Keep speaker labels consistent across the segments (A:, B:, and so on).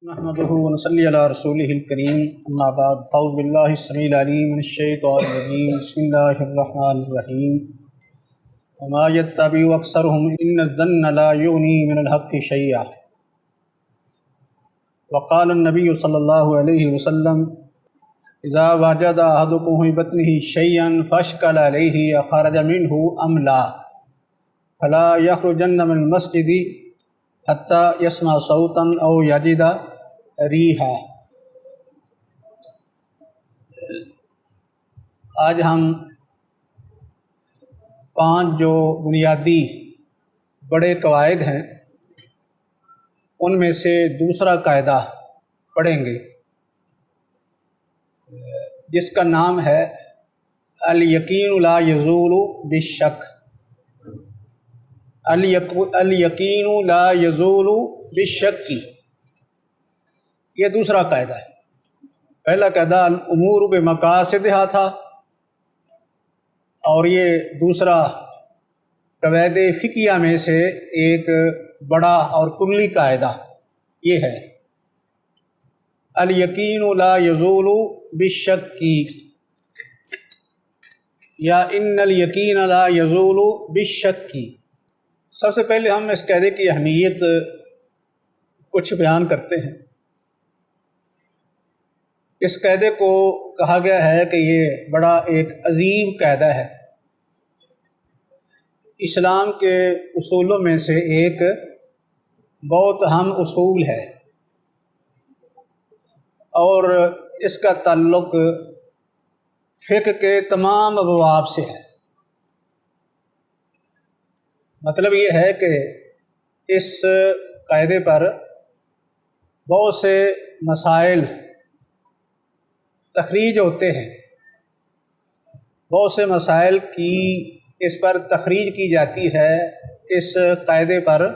A: نحمده ونصلي على رسوله الكريم اما بعد اعوذ بالله السميع العليم من الشيطان الرجيم بسم الله الرحمن الرحيم وما يتبع اكثرهم ان الظن لا يغني من الحق شيئا وقال النبي صلى الله عليه وسلم اذا وجد احدكم في بطنه شيئا فاشكل عليه خرج منه ام لا فلا يخرجن من المسجد حتى يسمع صوتا او يجد ریحا۔ آج ہم 5 جو بنیادی بڑے قواعد ہیں ان میں سے دوسرا قاعدہ پڑھیں گے جس کا نام ہے الیقین لا یزول بالشک۔ الیقین لا یزول بالشک، یہ دوسرا قاعدہ ہے۔ پہلا قاعدہ الامور بمقاصدہا تھا، اور یہ دوسرا قواعد فقہیہ میں سے ایک بڑا اور کلی قاعدہ یہ ہے الیقین لا یزول بالشک، یا ان الیقین لا یزول بالشک۔ سب سے پہلے ہم اس قاعدے کی اہمیت کچھ بیان کرتے ہیں۔ اس قاعدے کو کہا گیا ہے کہ یہ بڑا ایک عظیم قاعدہ ہے، اسلام کے اصولوں میں سے ایک بہت اہم اصول ہے، اور اس کا تعلق فقہ کے تمام ابواب سے ہے۔ مطلب یہ ہے کہ اس قاعدے پر بہت سے مسائل تخریج ہوتے ہیں، بہت سے مسائل کی اس پر تخریج کی جاتی ہے، اس قاعدے پر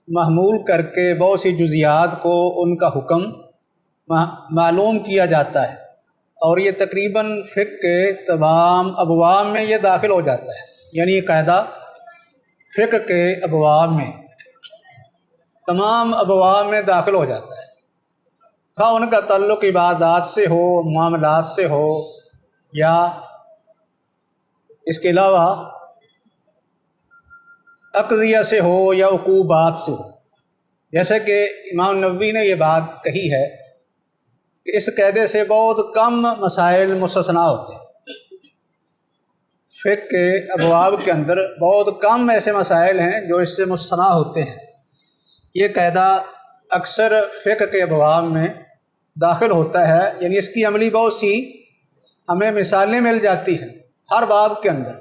A: محمول کر کے بہت سی جزیات کو ان کا حکم معلوم کیا جاتا ہے، اور یہ تقریباً فقہ کے تمام ابواب میں یہ داخل ہو جاتا ہے۔ یعنی یہ قاعدہ فقہ کے ابواب میں، تمام ابواب میں داخل ہو جاتا ہے، خواہ ان کا تعلق عبادات سے ہو، معاملات سے ہو، یا اس کے علاوہ عقدیہ سے ہو یا عقوبات سے ہو۔ جیسے کہ امام نووی نے یہ بات کہی ہے کہ اس قاعدے سے بہت کم مسائل مستثنیٰ ہوتے ہیں۔ فقہ کے ابواب کے اندر بہت کم ایسے مسائل ہیں جو اس سے مستثنیٰ ہوتے ہیں۔ یہ قاعدہ اکثر فقہ کے ابواب میں داخل ہوتا ہے، یعنی اس کی عملی بہت سی ہمیں مثالیں مل جاتی ہیں۔ ہر باب کے اندر،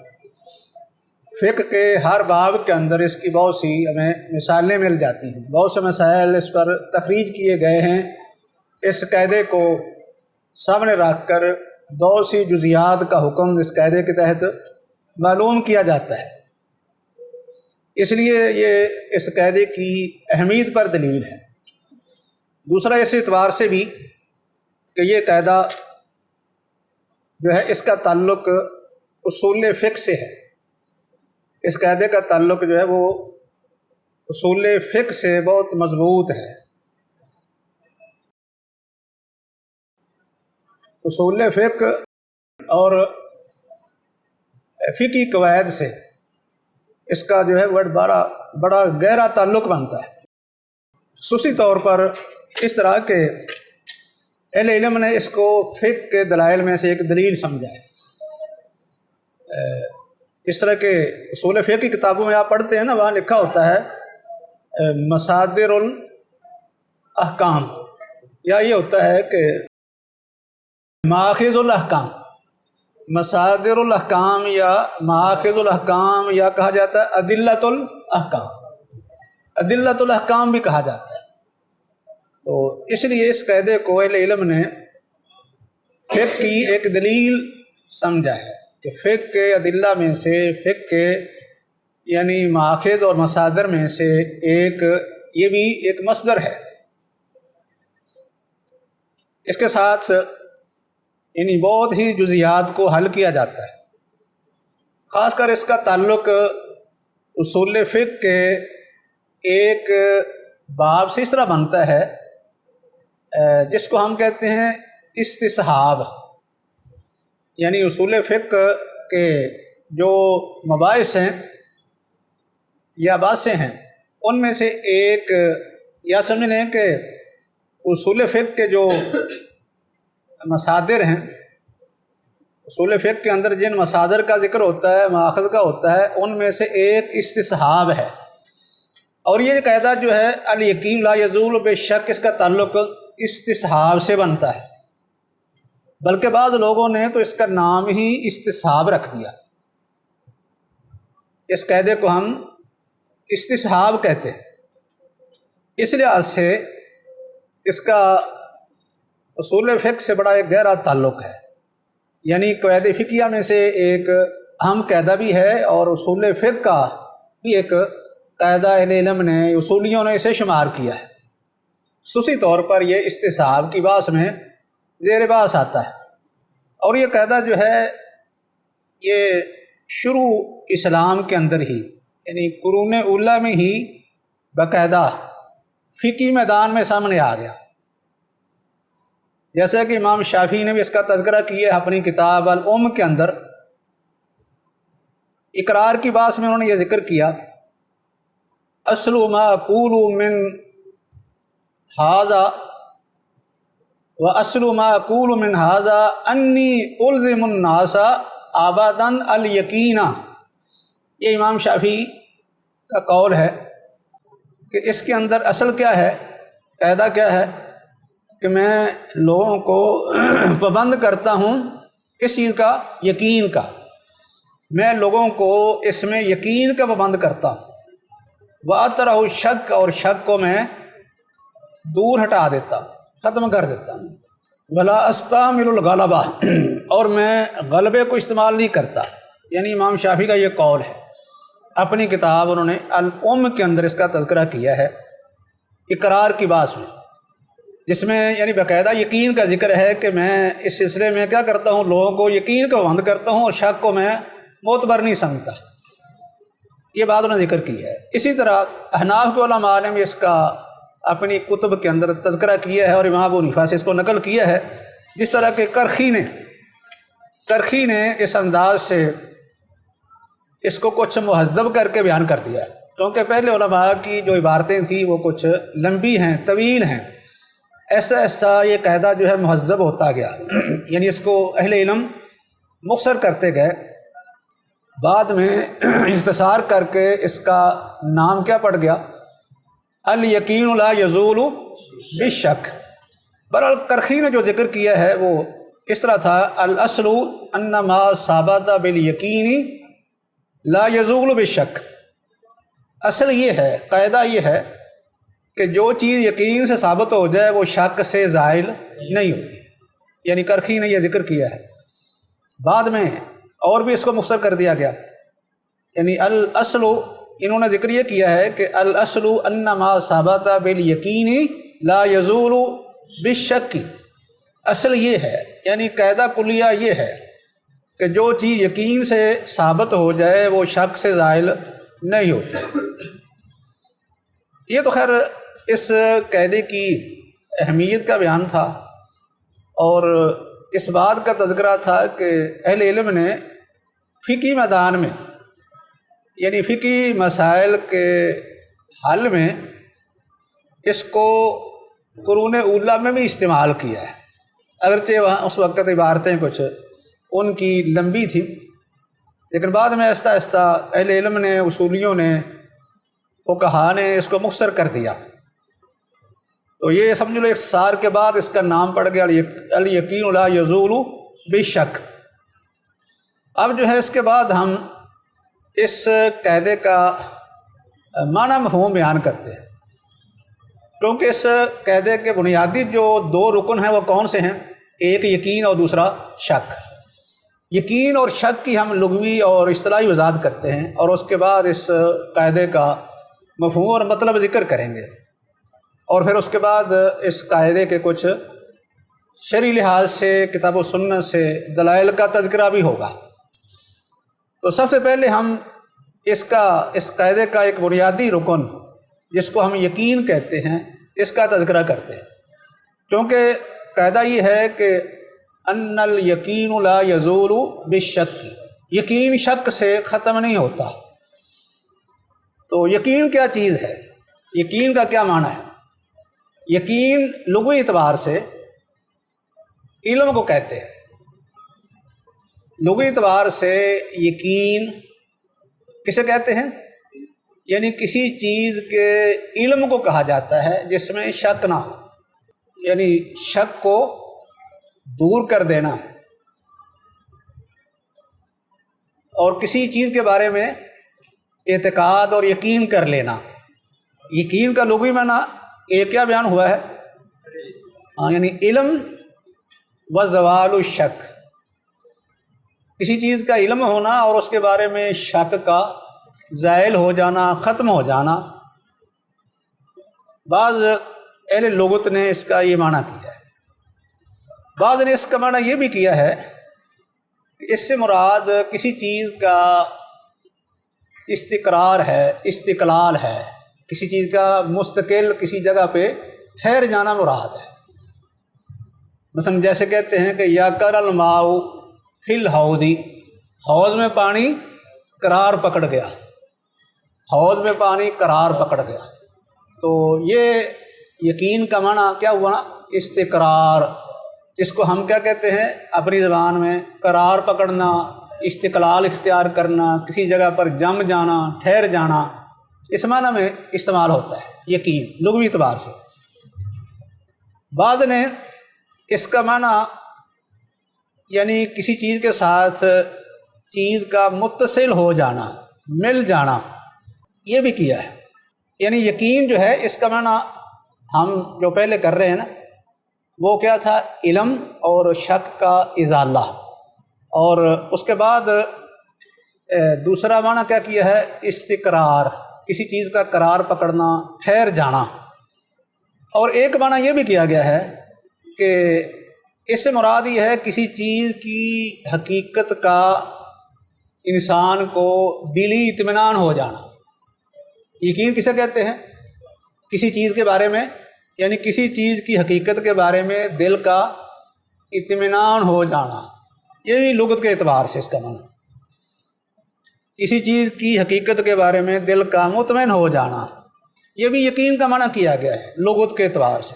A: فقہ کے ہر باب کے اندر اس کی بہت سی ہمیں مثالیں مل جاتی ہیں، بہت سے مسائل اس پر تخریج کیے گئے ہیں۔ اس قاعدے کو سامنے رکھ کر بہت سی جزیات کا حکم اس قاعدے کے تحت معلوم کیا جاتا ہے، اس لیے یہ اس قاعدے کی اہمیت پر دلیل ہے۔ دوسرا اس اعتبار سے بھی کہ یہ قاعدہ جو ہے اس کا تعلق اصول فقہ سے ہے، اس قاعدے کا تعلق جو ہے وہ اصول فقہ سے بہت مضبوط ہے۔ اصول فقہ اور فقہی قواعد سے اس کا جو ہے بڑا گہرا تعلق بنتا ہے۔ خصوصی طور پر اس طرح کے اہل علم نے اس کو فقہ کے دلائل میں سے ایک دلیل سمجھا ہے۔ اس طرح کے اصول فقہ کی کتابوں میں آپ پڑھتے ہیں نا، وہاں لکھا ہوتا ہے مصادر الاحکام، یا یہ ہوتا ہے کہ مآخذ الاحکام، مصادر الاحکام یا مآخذ الاحکام، یا کہا جاتا ہے ادلۃ الاحکام، ادلۃ الاحکام بھی کہا جاتا ہے۔ تو اس لیے اس قاعدے کو اہل علم نے فقہ کی ایک دلیل سمجھا ہے کہ فقہ کے ادلہ میں سے، فقہ کے یعنی مآخذ اور مصادر میں سے ایک یہ بھی ایک مصدر ہے۔ اس کے ساتھ یعنی بہت ہی جزیات کو حل کیا جاتا ہے۔ خاص کر اس کا تعلق اصول فقہ کے ایک باب سے اس طرح بنتا ہے جس کو ہم کہتے ہیں استصحاب، یعنی اصول فقہ کے جو مباحث ہیں یا باتیں ہیں ان میں سے ایک، یا سمجھ لیں کہ اصول فقہ کے جو مصادر ہیں، اصول فقہ کے اندر جن مصادر کا ذکر ہوتا ہے، مآخذ کا ہوتا ہے، ان میں سے ایک استصحاب ہے۔ اور یہ قاعدہ جو ہے الیقین لا یزول بالشک، اس کا تعلق استصحاب سے بنتا ہے، بلکہ بعض لوگوں نے تو اس کا نام ہی استصحاب رکھ دیا۔ اس قاعدے کو ہم استصحاب کہتے ہیں۔ اس لحاظ سے اس کا اصول فقہ سے بڑا ایک گہرا تعلق ہے، یعنی قواعد فقہیہ میں سے ایک اہم قاعدہ بھی ہے، اور اصول فقہ کا بھی ایک قاعدہ اہل علم نے، اصولیوں نے اسے شمار کیا ہے۔ خصوصی طور پر یہ استصحاب کی بحث میں زیر بحث آتا ہے، اور یہ قاعدہ جو ہے یہ شروع اسلام کے اندر ہی، یعنی قرون اولیٰ میں ہی باقاعدہ فقہی میدان میں سامنے آ گیا۔ جیسا کہ امام شافعی نے بھی اس کا تذکرہ کیا ہے اپنی کتاب الام کے اندر، اقرار کی بات میں انہوں نے یہ ذکر کیا، اصل ما اقول من ھذا و اصل ما اقول من ھذا انی الزم الناس ابدا الیقین۔ یہ امام شافعی کا قول ہے کہ اس کے اندر اصل کیا ہے، قاعدہ کیا ہے کہ میں لوگوں کو پابند کرتا ہوں کس چیز کا، یقین کا، میں لوگوں کو اس میں یقین کا پابند کرتا ہوں، وَأَطْرَحُ الشَّكَّ، اور شک کو میں دور ہٹا دیتا ہوں، ختم کر دیتا ہوں، وَلَا أَسْتَعْمِلُ الْغَلَبَةَ، اور میں غلبے کو استعمال نہیں کرتا۔ یعنی امام شافعی کا یہ قول ہے، اپنی کتاب انہوں نے الام کے اندر اس کا تذکرہ کیا ہے اقرار کی بات میں، جس میں یعنی باقاعدہ یقین کا ذکر ہے کہ میں اس سلسلے میں کیا کرتا ہوں، لوگوں کو یقین کا پابند کرتا ہوں اور شک کو میں معتبر نہیں سمجھتا۔ یہ بات انہوں نے ذکر کی ہے۔ اسی طرح احناف کے علماء نے بھی اس کا اپنی کتب کے اندر تذکرہ کیا ہے، اور امام ابو حنیفہ سے اس کو نقل کیا ہے، جس طرح کہ کرخی نے اس انداز سے اس کو کچھ مہذب کر کے بیان کر دیا ہے، کیونکہ پہلے علماء کی جو عبارتیں تھیں وہ کچھ لمبی ہیں، طویل ہیں، ایسا ایسا یہ قاعدہ جو ہے مہذب ہوتا گیا، یعنی اس کو اہل علم مختصر کرتے گئے، بعد میں اختصار کر کے اس کا نام کیا پڑ گیا، الیقین لا یزول بالشک۔ بہرحال کرخی نے جو ذکر کیا ہے وہ اس طرح تھا، الاصل ان ما ثبت بالیقین لا یزول بالشک۔ اصل یہ ہے، قاعدہ یہ ہے کہ جو چیز یقین سے ثابت ہو جائے وہ شک سے زائل نہیں ہوتی، یعنی کرخی نے یہ ذکر کیا ہے۔ بعد میں اور بھی اس کو مختصر کر دیا گیا، یعنی الاصل، انہوں نے ذکر یہ کیا ہے کہ الاصل ان ما ثبت بالیقین لا یزول بالشک۔ اصل یہ ہے، یعنی قاعدہ کلیہ یہ ہے کہ جو چیز یقین سے ثابت ہو جائے وہ شک سے زائل نہیں ہوتی۔ یہ تو خیر اس قاعدے کی اہمیت کا بیان تھا، اور اس بات کا تذکرہ تھا کہ اہل علم نے فقہی میدان میں، یعنی فقہی مسائل کے حل میں اس کو قرون اولیٰ میں بھی استعمال کیا ہے، اگرچہ وہاں اس وقت عبارتیں کچھ ان کی لمبی تھی، لیکن بعد میں آہستہ آہستہ اہل علم نے، اصولیوں نے، فقہا نے اس کو مختصر کر دیا۔ تو یہ سمجھ لو اختصار کے بعد اس کا نام پڑ گیا الیقین لا یزول بالشک۔ اب جو ہے اس کے بعد ہم اس قاعدے کا معنی مفہوم بیان کرتے ہیں، کیونکہ اس قاعدے کے بنیادی جو دو رکن ہیں وہ کون سے ہیں، ایک یقین اور دوسرا شک۔ یقین اور شک کی ہم لغوی اور اصطلاحی وضاحت کرتے ہیں، اور اس کے بعد اس قاعدے کا مفہوم اور مطلب ذکر کریں گے، اور پھر اس کے بعد اس قاعدے کے کچھ شرعی لحاظ سے، کتاب و سنت سے دلائل کا تذکرہ بھی ہوگا۔ تو سب سے پہلے ہم اس قاعدے کا ایک بنیادی رکن جس کو ہم یقین کہتے ہیں، اس کا تذکرہ کرتے ہیں۔ کیونکہ قاعدہ یہ ہے کہ ان الیقین لا یزول بالشک، یقین شک سے ختم نہیں ہوتا۔ تو یقین کیا چیز ہے؟ یقین کا کیا معنی ہے؟ یقین لغوی اعتبار سے علم کو کہتے ہیں۔ لغوی اعتبار سے یقین کسے کہتے ہیں؟ یعنی کسی چیز کے علم کو کہا جاتا ہے جس میں شک نہ ہو، یعنی شک کو دور کر دینا، اور کسی چیز کے بارے میں اعتقاد اور یقین کر لینا۔ یقین کا لغوی معنی یہ کیا بیان ہوا ہے؟ یعنی علم و زوال الشک، کسی چیز کا علم ہونا اور اس کے بارے میں شک کا زائل ہو جانا، ختم ہو جانا۔ بعض اہل لغت نے اس کا یہ معنی کیا ہے، بعض نے اس کا معنی یہ بھی کیا ہے کہ اس سے مراد کسی چیز کا استقرار ہے، استقلال ہے، کسی چیز کا مستقل کسی جگہ پہ ٹھہر جانا مراد ہے۔ مثلا جیسے کہتے ہیں کہ یا کر الماء فی الحوض، حوض میں پانی قرار پکڑ گیا، حوض میں پانی قرار پکڑ گیا۔ تو یہ یقین کا معنی کیا ہوا نا؟ استقرار، جس کو ہم کیا کہتے ہیں اپنی زبان میں؟ قرار پکڑنا، استقلال اختیار کرنا، کسی جگہ پر جم جانا، ٹھہر جانا، اس معنی میں استعمال ہوتا ہے یقین لغوی اعتبار سے۔ بعض نے اس کا معنی یعنی کسی چیز کے ساتھ چیز کا متصل ہو جانا، مل جانا، یہ بھی کیا ہے۔ یعنی یقین جو ہے اس کا معنی ہم جو پہلے کر رہے ہیں نا، وہ کیا تھا؟ علم اور شک کا ازالہ، اور اس کے بعد دوسرا معنی کیا کیا ہے؟ استقرار، کسی چیز کا قرار پکڑنا، ٹھہر جانا۔ اور ایک معنی یہ بھی کیا گیا ہے کہ اس سے مراد یہ ہے کسی چیز کی حقیقت کا انسان کو دلی اطمینان ہو جانا۔ یقین کسے کہتے ہیں؟ کسی چیز کے بارے میں، یعنی کسی چیز کی حقیقت کے بارے میں دل کا اطمینان ہو جانا، یہی لغت کے اعتبار سے اس کا معنی۔ کسی چیز کی حقیقت کے بارے میں دل کا مطمئن ہو جانا، یہ بھی یقین کا معنی کیا گیا ہے لغت کے اعتبار سے۔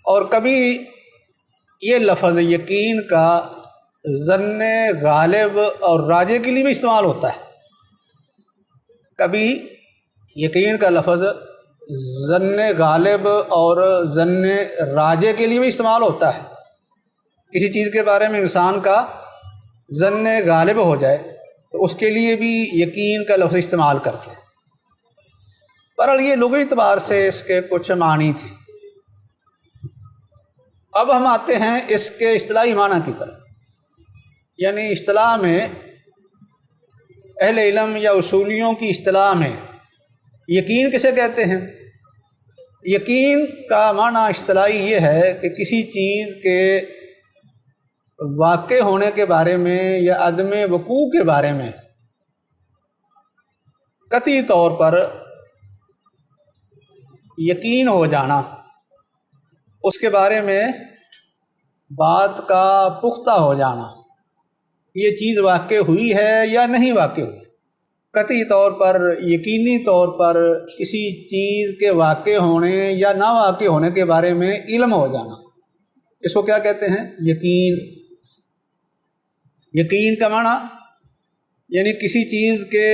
A: اور کبھی یہ لفظ یقین کا ظن غالب اور راجح کے لیے بھی استعمال ہوتا ہے۔ کبھی یقین کا لفظ ظن غالب اور ظن راجح کے لیے بھی استعمال ہوتا ہے۔ کسی چیز کے بارے میں انسان کا ظن غالب ہو جائے تو اس کے لیے بھی یقین کا لفظ استعمال کرتے ہیں۔ بہرحال یہ لغوی اعتبار سے اس کے کچھ معنی تھے۔ اب ہم آتے ہیں اس کے اصطلاحی معنی کی طرف، یعنی اصطلاح میں اہل علم یا اصولیوں کی اصطلاح میں یقین کسے کہتے ہیں؟ یقین کا معنی اصطلاحی یہ ہے کہ کسی چیز کے واقع ہونے کے بارے میں یا عدم وقوع کے بارے میں قطعی طور پر یقین ہو جانا، اس کے بارے میں بات کا پختہ ہو جانا، یہ چیز واقع ہوئی ہے یا نہیں واقع ہوئی۔ قطعی طور پر، یقینی طور پر کسی چیز کے واقع ہونے یا نہ واقع ہونے کے بارے میں علم ہو جانا، اس کو کیا کہتے ہیں؟ یقین۔ یقین کا معنی یعنی کسی چیز کے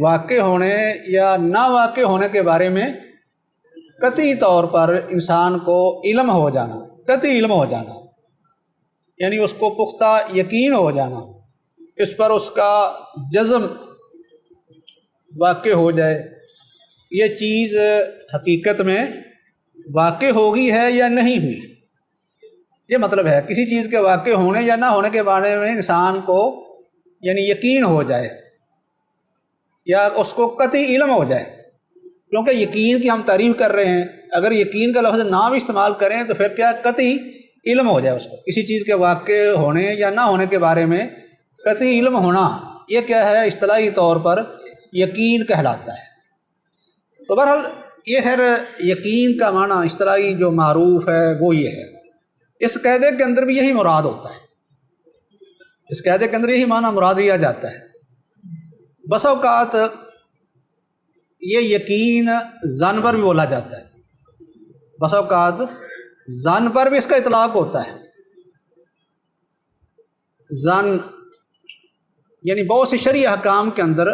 A: واقع ہونے یا نہ واقع ہونے کے بارے میں قطعی طور پر انسان کو علم ہو جانا، قطعی علم ہو جانا، یعنی اس کو پختہ یقین ہو جانا، اس پر اس کا جزم واقع ہو جائے، یہ چیز حقیقت میں واقع ہوگی ہے یا نہیں ہوئی۔ یہ مطلب ہے کسی چیز کے واقع ہونے یا نہ ہونے کے بارے میں انسان کو یعنی یقین ہو جائے یا اس کو قطعی علم ہو جائے۔ کیونکہ یقین کی ہم تعریف کر رہے ہیں، اگر یقین کا لفظ نہ بھی استعمال کریں تو پھر کیا قطعی علم ہو جائے اس کو، کسی چیز کے واقع ہونے یا نہ ہونے کے بارے میں قطعی علم ہونا، یہ کیا ہے؟ اصطلاحی طور پر یقین کہلاتا ہے۔ تو بہرحال یہ خیر یقین کا معنی اصطلاحی جو معروف ہے وہ یہ ہے، اس قاعدے کے اندر بھی یہی مراد ہوتا ہے، اس قاعدے کے اندر یہی معنی مراد لیا جاتا ہے۔ بس اوقات یہ یقین ظن پر بھی بولا جاتا ہے، بس اوقات ظن پر بھی اس کا اطلاق ہوتا ہے۔ ظن یعنی بہت سے شرعی احکام کے اندر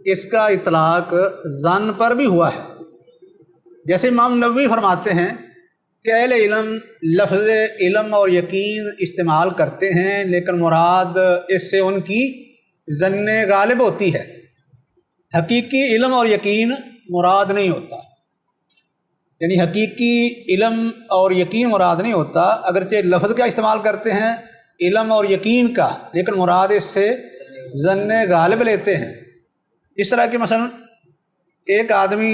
A: اس کا اطلاق ظن پر بھی ہوا ہے، جیسے امام نووی فرماتے ہیں کہ اہل علم لفظ علم اور یقین استعمال کرتے ہیں، لیکن مراد اس سے ان کی ظن غالب ہوتی ہے، حقیقی علم اور یقین مراد نہیں ہوتا، یعنی حقیقی علم اور یقین مراد نہیں ہوتا، اگرچہ لفظ کا استعمال کرتے ہیں علم اور یقین کا، لیکن مراد اس سے ظن غالب لیتے ہیں۔ اس طرح کہ مثلا ایک آدمی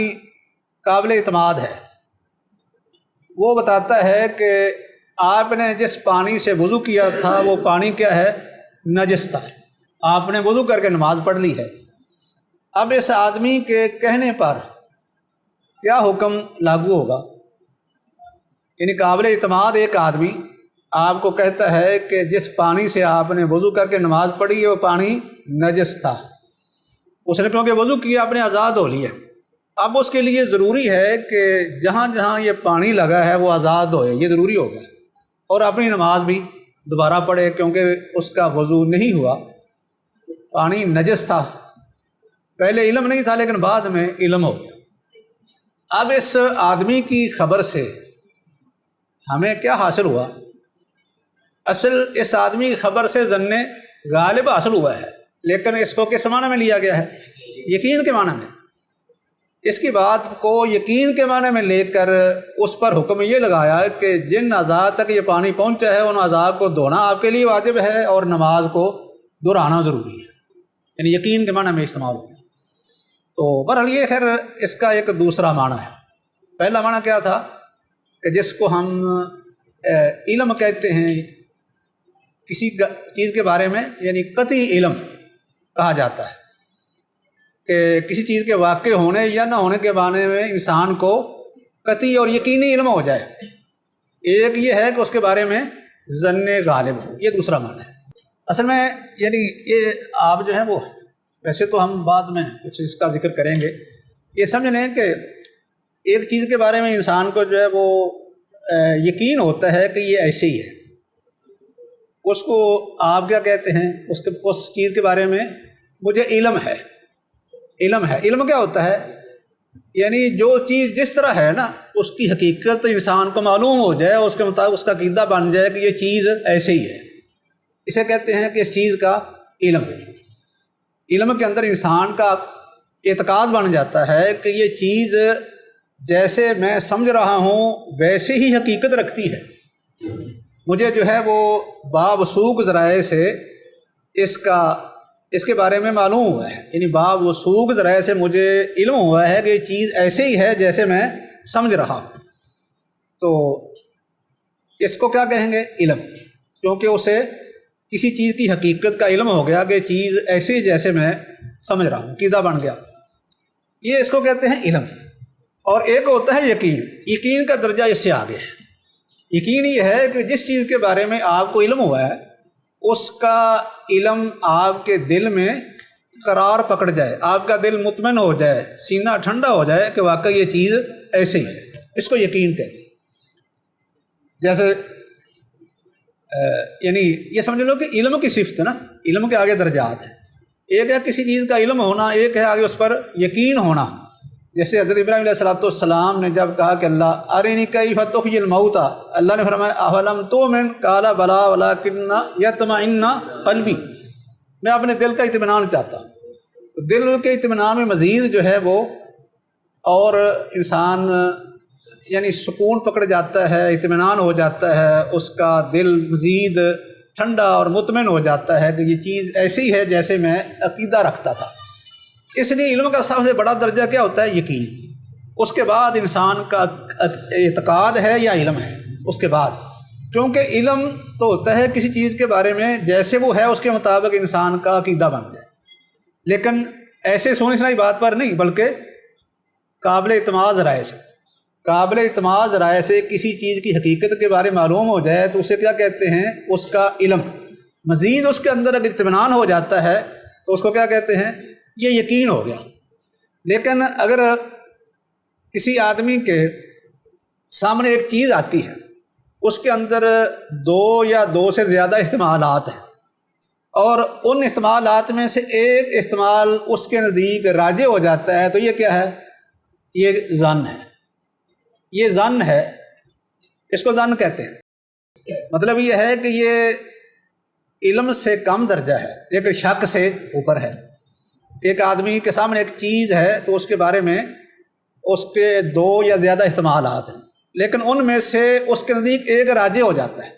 A: قابل اعتماد ہے، وہ بتاتا ہے کہ آپ نے جس پانی سے وضو کیا تھا وہ پانی کیا ہے؟ نجس تھا، آپ نے وضو کر کے نماز پڑھ لی ہے۔ اب اس آدمی کے کہنے پر کیا حکم لاگو ہوگا؟ یعنی قابل اعتماد ایک آدمی آپ کو کہتا ہے کہ جس پانی سے آپ نے وضو کر کے نماز پڑھی ہے وہ پانی نجس تھا، اس نے کیونکہ وضو کیا اپنے آزاد ہو لیے، اب اس کے لیے ضروری ہے کہ جہاں جہاں یہ پانی لگا ہے وہ آزاد ہوئے، یہ ضروری ہو گیا، اور اپنی نماز بھی دوبارہ پڑھے کیونکہ اس کا وضو نہیں ہوا، پانی نجس تھا، پہلے علم نہیں تھا لیکن بعد میں علم ہو گیا۔ اب اس آدمی کی خبر سے ہمیں کیا حاصل ہوا؟ اصل اس آدمی کی خبر سے ظن غالب حاصل ہوا ہے، لیکن اس کو کس معنی میں لیا گیا ہے؟ یقین کے معنی میں۔ اس کی بات کو یقین کے معنی میں لے کر اس پر حکم یہ لگایا کہ جن اعضاء تک یہ پانی پہنچا ہے ان اعضاء کو دھونا آپ کے لیے واجب ہے اور نماز کو دہرانا ضروری ہے، یعنی یقین کے معنی میں استعمال ہو گیا۔ تو بہرحال یہ خیر اس کا ایک دوسرا معنی ہے۔ پہلا معنی کیا تھا کہ جس کو ہم علم کہتے ہیں، کسی چیز کے بارے میں یعنی قطعی علم کہا جاتا ہے کہ کسی چیز کے واقع ہونے یا نہ ہونے کے بارے میں انسان کو قطعی اور یقینی علم ہو جائے۔ ایک یہ ہے کہ اس کے بارے میں ظن غالب ہو، یہ دوسرا معنی ہے۔ اصل میں یعنی یہ آپ جو ہے وہ ویسے تو ہم بعد میں کچھ اس کا ذکر کریں گے، یہ سمجھ لیں کہ ایک چیز کے بارے میں انسان کو جو ہے وہ یقین ہوتا ہے کہ یہ ایسے ہی ہے، اس کو آپ کیا کہتے ہیں؟ اس چیز کے بارے میں مجھے علم ہے۔ علم ہے، علم کیا ہوتا ہے؟ یعنی جو چیز جس طرح ہے نا اس کی حقیقت انسان کو معلوم ہو جائے، اس کے مطابق اس کا عقیدہ بن جائے کہ یہ چیز ایسے ہی ہے، اسے کہتے ہیں کہ اس چیز کا علم۔ علم کے اندر انسان کا اعتقاد بن جاتا ہے کہ یہ چیز جیسے میں سمجھ رہا ہوں ویسے ہی حقیقت رکھتی ہے، مجھے جو ہے وہ بابسوق ذرائع سے اس کے بارے میں معلوم ہوا ہے، یعنی بابسوق ذرائع سے مجھے علم ہوا ہے کہ یہ چیز ایسے ہی ہے جیسے میں سمجھ رہا ہوں۔ تو اس کو کیا کہیں گے؟ علم، کیونکہ اسے کسی چیز کی حقیقت کا علم ہو گیا کہ چیز ایسی جیسے میں سمجھ رہا ہوں، عقیدہ بن گیا، یہ اس کو کہتے ہیں علم۔ اور ایک ہوتا ہے یقین، یقین کا درجہ اس سے آگے ہے۔ یقین یہ ہے کہ جس چیز کے بارے میں آپ کو علم ہوا ہے اس کا علم آپ کے دل میں قرار پکڑ جائے، آپ کا دل مطمئن ہو جائے، سینہ ٹھنڈا ہو جائے کہ واقعی یہ چیز ایسے ہی ہے، اس کو یقین کہتے ہیں۔ جیسے یعنی یہ سمجھ لو کہ علم کی صفت نا، علم کے آگے درجات ہیں، ایک ہے کسی چیز کا علم ہونا، ایک ہے آگے اس پر یقین ہونا۔ جیسے حضرت ابراہیم علیہ السلام نے جب کہا کہ اللہ ارنی کیف تحیی الموتى، اللہ نے فرمایا اولم تؤمن قال بلی ولکن یطمئن قلبی، میں اپنے دل کا اطمینان چاہتا ہوں۔ دل کے اطمینان میں مزید جو ہے وہ اور انسان یعنی سکون پکڑ جاتا ہے، اطمینان ہو جاتا ہے، اس کا دل مزید ٹھنڈا اور مطمئن ہو جاتا ہے کہ یہ چیز ایسی ہے جیسے میں عقیدہ رکھتا تھا۔ اس لیے علم کا سب سے بڑا درجہ کیا ہوتا ہے؟ یقین۔ اس کے بعد انسان کا اعتقاد ہے یا علم ہے، اس کے بعد، کیونکہ علم تو ہوتا ہے کسی چیز کے بارے میں جیسے وہ ہے اس کے مطابق انسان کا عقیدہ بن جائے، لیکن ایسے سوچ سنائی بات پر نہیں، بلکہ قابل اعتماد رائے سے، قابل اعتماد رائے سے کسی چیز کی حقیقت کے بارے معلوم ہو جائے تو اسے کیا کہتے ہیں؟ اس کا علم۔ مزید اس کے اندر اگر اطمینان ہو جاتا ہے تو اس کو کیا کہتے ہیں؟ یہ یقین ہو گیا۔ لیکن اگر کسی آدمی کے سامنے ایک چیز آتی ہے، اس کے اندر دو یا دو سے زیادہ احتمالات ہیں، اور ان احتمالات میں سے ایک احتمال اس کے نزدیک راجح ہو جاتا ہے، تو یہ کیا ہے؟ یہ ظن ہے۔ یہ ظن ہے، اس کو ظن کہتے ہیں۔ مطلب یہ ہے کہ یہ علم سے کم درجہ ہے، لیکن شک سے اوپر ہے۔ ایک آدمی کے سامنے ایک چیز ہے تو اس کے بارے میں اس کے دو یا زیادہ احتمالات ہیں، لیکن ان میں سے اس کے نزدیک ایک راجح ہو جاتا ہے۔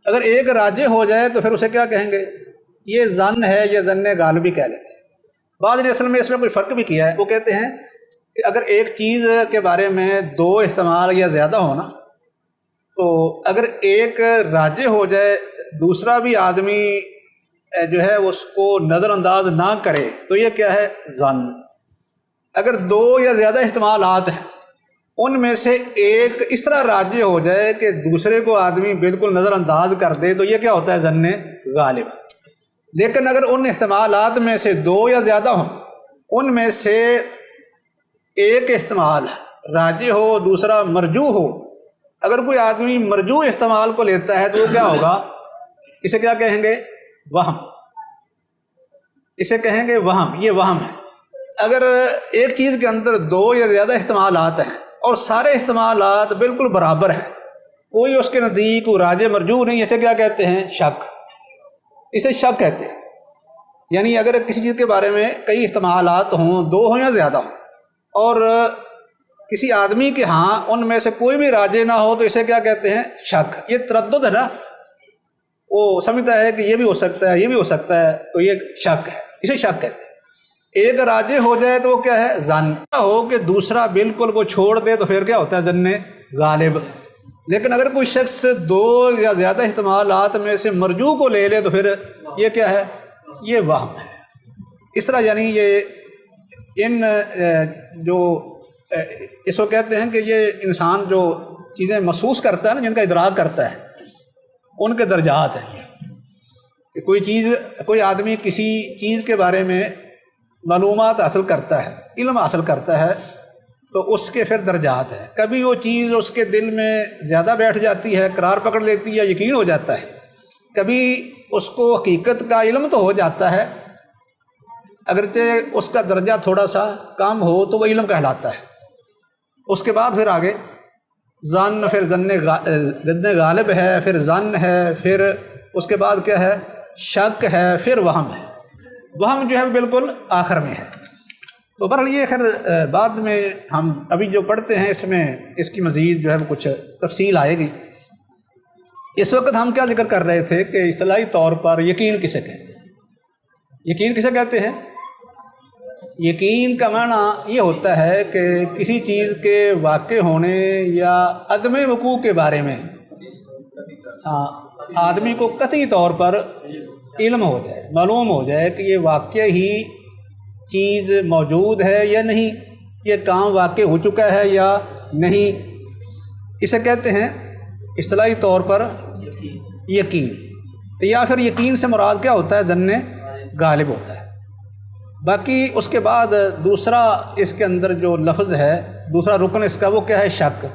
A: اگر ایک راجح ہو جائے تو پھر اسے کیا کہیں گے؟ یہ ظن ہے، یہ ظن غالبی کہہ لیتے ہیں۔ بعض نے اصل میں اس میں کوئی فرق بھی کیا ہے، وہ کہتے ہیں کہ اگر ایک چیز کے بارے میں دو احتمال یا زیادہ ہونا، تو اگر ایک راجح ہو جائے، دوسرا بھی آدمی جو ہے اس کو نظر انداز نہ کرے، تو یہ کیا ہے؟ ظن۔ اگر دو یا زیادہ احتمالات ہیں، ان میں سے ایک اس طرح راجح ہو جائے کہ دوسرے کو آدمی بالکل نظر انداز کر دے، تو یہ کیا ہوتا ہے؟ ظن غالب۔ لیکن اگر ان احتمالات میں سے دو یا زیادہ ہوں، ان میں سے ایک احتمال راجح ہو، دوسرا مرجوح ہو، اگر کوئی آدمی مرجوح احتمال کو لیتا ہے تو وہ کیا ہوگا؟ اسے کیا کہیں گے؟ وہم۔ اسے کہیں گے وہم، یہ وہم ہے۔ اگر ایک چیز کے اندر دو یا زیادہ احتمالات ہیں اور سارے احتمالات بالکل برابر ہیں، کوئی اس کے نزدیک کوئی راجح مرجوح نہیں، اسے کیا کہتے ہیں؟ شک۔ اسے شک کہتے ہیں۔ یعنی اگر کسی چیز کے بارے میں کئی احتمالات ہوں، دو ہوں یا زیادہ ہوں، اور کسی آدمی کے ہاں ان میں سے کوئی بھی راجح نہ ہو، تو اسے کیا کہتے ہیں؟ شک۔ یہ تردد ہے نا، وہ سمجھتا ہے کہ یہ بھی ہو سکتا ہے، یہ بھی ہو سکتا ہے، تو یہ شک ہے، اسے شک کہتے ہیں۔ ایک راجح ہو جائے تو وہ کیا ہے؟ ظن۔ ہو کہ دوسرا بالکل وہ چھوڑ دے تو پھر کیا ہوتا ہے؟ ظن غالب۔ لیکن اگر کوئی شخص دو یا زیادہ احتمالات میں سے مرجوح کو لے لے تو پھر یہ کیا ہے؟ یہ وہم ہے۔ اس طرح یعنی یہ ان جو اس کو کہتے ہیں کہ یہ انسان جو چیزیں محسوس کرتا ہے نا، جن کا ادراک کرتا ہے، ان کے درجات ہیں۔ کہ کوئی آدمی کسی چیز کے بارے میں معلومات حاصل کرتا ہے، علم حاصل کرتا ہے، تو اس کے پھر درجات ہیں۔ کبھی وہ چیز اس کے دل میں زیادہ بیٹھ جاتی ہے، قرار پکڑ لیتی ہے، یقین ہو جاتا ہے۔ کبھی اس کو حقیقت کا علم تو ہو جاتا ہے، اگرچہ اس کا درجہ تھوڑا سا کم ہو تو وہ علم کہلاتا ہے۔ اس کے بعد پھر آگے ظن، پھر ظن غالب ہے، پھر ظن ہے، پھر اس کے بعد کیا ہے؟ شک ہے، پھر وہم ہے۔ وہم جو ہے بالکل آخر میں ہے۔ تو بہرحال یہ خیر بعد میں ہم ابھی جو پڑھتے ہیں اس میں اس کی مزید جو ہے کچھ تفصیل آئے گی۔ اس وقت ہم کیا ذکر کر رہے تھے کہ اصطلاحی طور پر یقین کسے کہتے ہیں؟ یقین کسے کہتے ہیں؟ یقین کا معنی یہ ہوتا ہے کہ کسی چیز کے واقع ہونے یا عدم وقوع کے بارے میں آدمی کو قطعی طور پر علم ہو جائے، معلوم ہو جائے کہ یہ واقع ہی چیز موجود ہے یا نہیں، یہ کام واقع ہو چکا ہے یا نہیں، اسے کہتے ہیں اصطلاحی طور پر یقین۔ یا پھر یقین سے مراد کیا ہوتا ہے؟ ظن غالب ہوتا ہے۔ باقی اس کے بعد دوسرا اس کے اندر جو لفظ ہے، دوسرا رکن اس کا، وہ کیا ہے؟ شک۔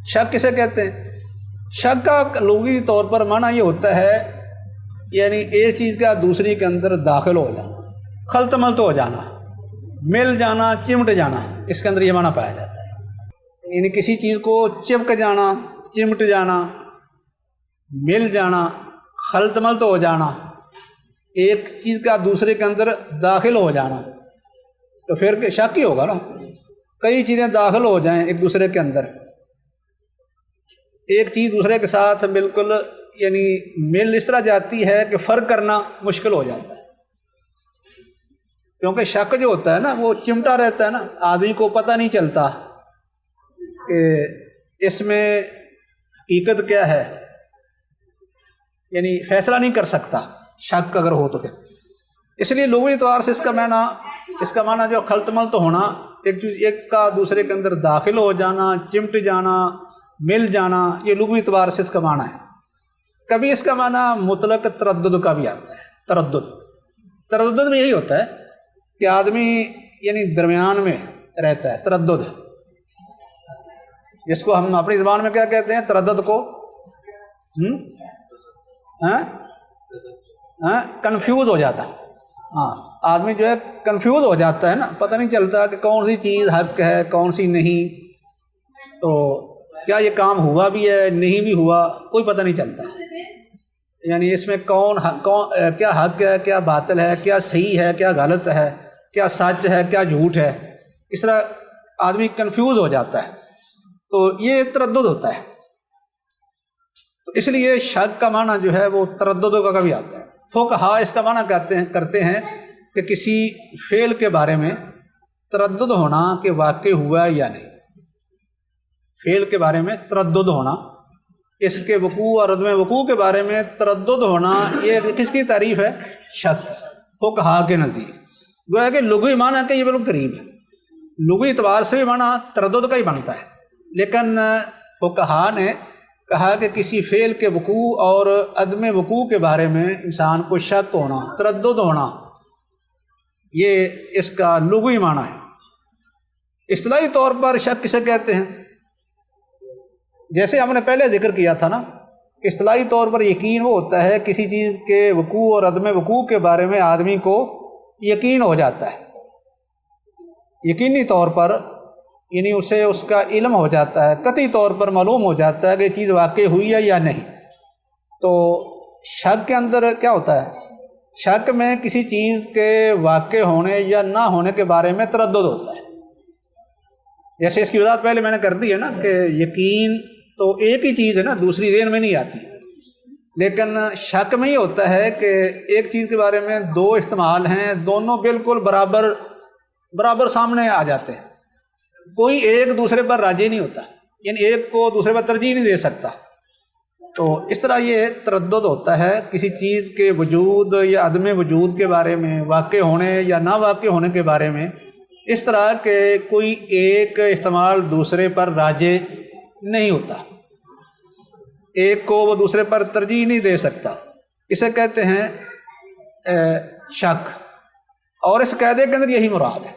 A: شک کسے کہتے ہیں؟ شک کا لغوی طور پر معنی یہ ہوتا ہے یعنی ایک چیز کا دوسری کے اندر داخل ہو جانا، خلط ملط ہو جانا، مل جانا، چمٹ جانا، اس کے اندر یہ معنی پایا جاتا ہے۔ یعنی کسی چیز کو چپک جانا، چمٹ جانا، مل جانا، خلط ملط ہو جانا، ایک چیز کا دوسرے کے اندر داخل ہو جانا، تو پھر شک ہی ہوگا نا۔ کئی چیزیں داخل ہو جائیں ایک دوسرے کے اندر، ایک چیز دوسرے کے ساتھ بالکل یعنی مل اس طرح جاتی ہے کہ فرق کرنا مشکل ہو جاتا ہے، کیونکہ شک جو ہوتا ہے نا وہ چمٹا رہتا ہے نا، آدمی کو پتہ نہیں چلتا کہ اس میں حقیقت کیا ہے، یعنی فیصلہ نہیں کر سکتا شک اگر ہو تو۔ پھر اس لیے لغوی اعتبار سے اس کا معنی جو خلط ملط ہونا ایک کا دوسرے کے اندر داخل ہو جانا، چمٹ جانا، مل جانا، یہ لغوی اعتبار سے اس کا معنی ہے۔ کبھی اس کا معنی مطلق تردد کا بھی آتا ہے۔ تردد میں یہی ہوتا ہے کہ آدمی یعنی درمیان میں رہتا ہے، تردد، جس کو ہم اپنی زبان میں کیا کہتے ہیں، تردد کو کنفیوز ہو جاتا ہے۔ ہاں، آدمی جو ہے کنفیوز ہو جاتا ہے نا، پتہ نہیں چلتا کہ کون سی چیز حق ہے کون سی نہیں، تو کیا یہ کام ہوا بھی ہے نہیں بھی ہوا، کوئی پتہ نہیں چلتا، یعنی اس میں کیا حق ہے کیا باطل ہے، کیا صحیح ہے کیا غلط ہے، کیا سچ ہے کیا جھوٹ ہے، اس طرح آدمی کنفیوز ہو جاتا ہے، تو یہ تردد ہوتا ہے۔ تو اس لیے شک کا معنی جو ہے وہ تردد کا بھی آتا ہے۔ فقہا اس کا معنی کرتے ہیں کہ کسی فعل کے بارے میں تردد ہونا کہ واقع ہوا یا نہیں، فعل کے بارے میں تردد ہونا، اس کے وقوع اور عدم وقوع کے بارے میں تردد ہونا، یہ کس کی تعریف ہے؟ شک، فقہا کے نزدیک۔ گویا کہ لغوی معنی کہ یہ بالکل قریب ہے، لغوی اعتبار سے بھی معنی تردد کا ہی بنتا ہے، لیکن فقہا نے کہا کہ کسی فعل کے وقوع اور عدم وقوع کے بارے میں انسان کو شک ہونا، تردد ہونا، یہ اس کا لغوی معنی ہے۔ اصطلاحی طور پر شک کسے کہتے ہیں؟ جیسے ہم نے پہلے ذکر کیا تھا نا، کہ اصطلاحی طور پر یقین وہ ہوتا ہے کسی چیز کے وقوع اور عدم وقوع کے بارے میں آدمی کو یقین ہو جاتا ہے، یقینی طور پر، یعنی اسے اس کا علم ہو جاتا ہے، قطعی طور پر معلوم ہو جاتا ہے کہ یہ چیز واقع ہوئی ہے یا نہیں۔ تو شک کے اندر کیا ہوتا ہے؟ شک میں کسی چیز کے واقع ہونے یا نہ ہونے کے بارے میں تردد ہوتا ہے۔ جیسے اس کی وضاحت پہلے میں نے کر دی ہے نا کہ یقین تو ایک ہی چیز ہے نا، دوسری ذہن میں نہیں آتی، لیکن شک میں یہ ہوتا ہے کہ ایک چیز کے بارے میں دو احتمال ہیں، دونوں بالکل برابر سامنے آ جاتے ہیں، کوئی ایک دوسرے پر راضی نہیں ہوتا، یعنی ایک کو دوسرے پر ترجیح نہیں دے سکتا۔ تو اس طرح یہ تردد ہوتا ہے کسی چیز کے وجود یا عدم وجود کے بارے میں، واقع ہونے یا نہ واقع ہونے کے بارے میں، اس طرح کہ کوئی ایک احتمال دوسرے پر راجح نہیں ہوتا، ایک کو وہ دوسرے پر ترجیح نہیں دے سکتا، اسے کہتے ہیں شک۔ اور اس قاعدے کے اندر یہی مراد ہے،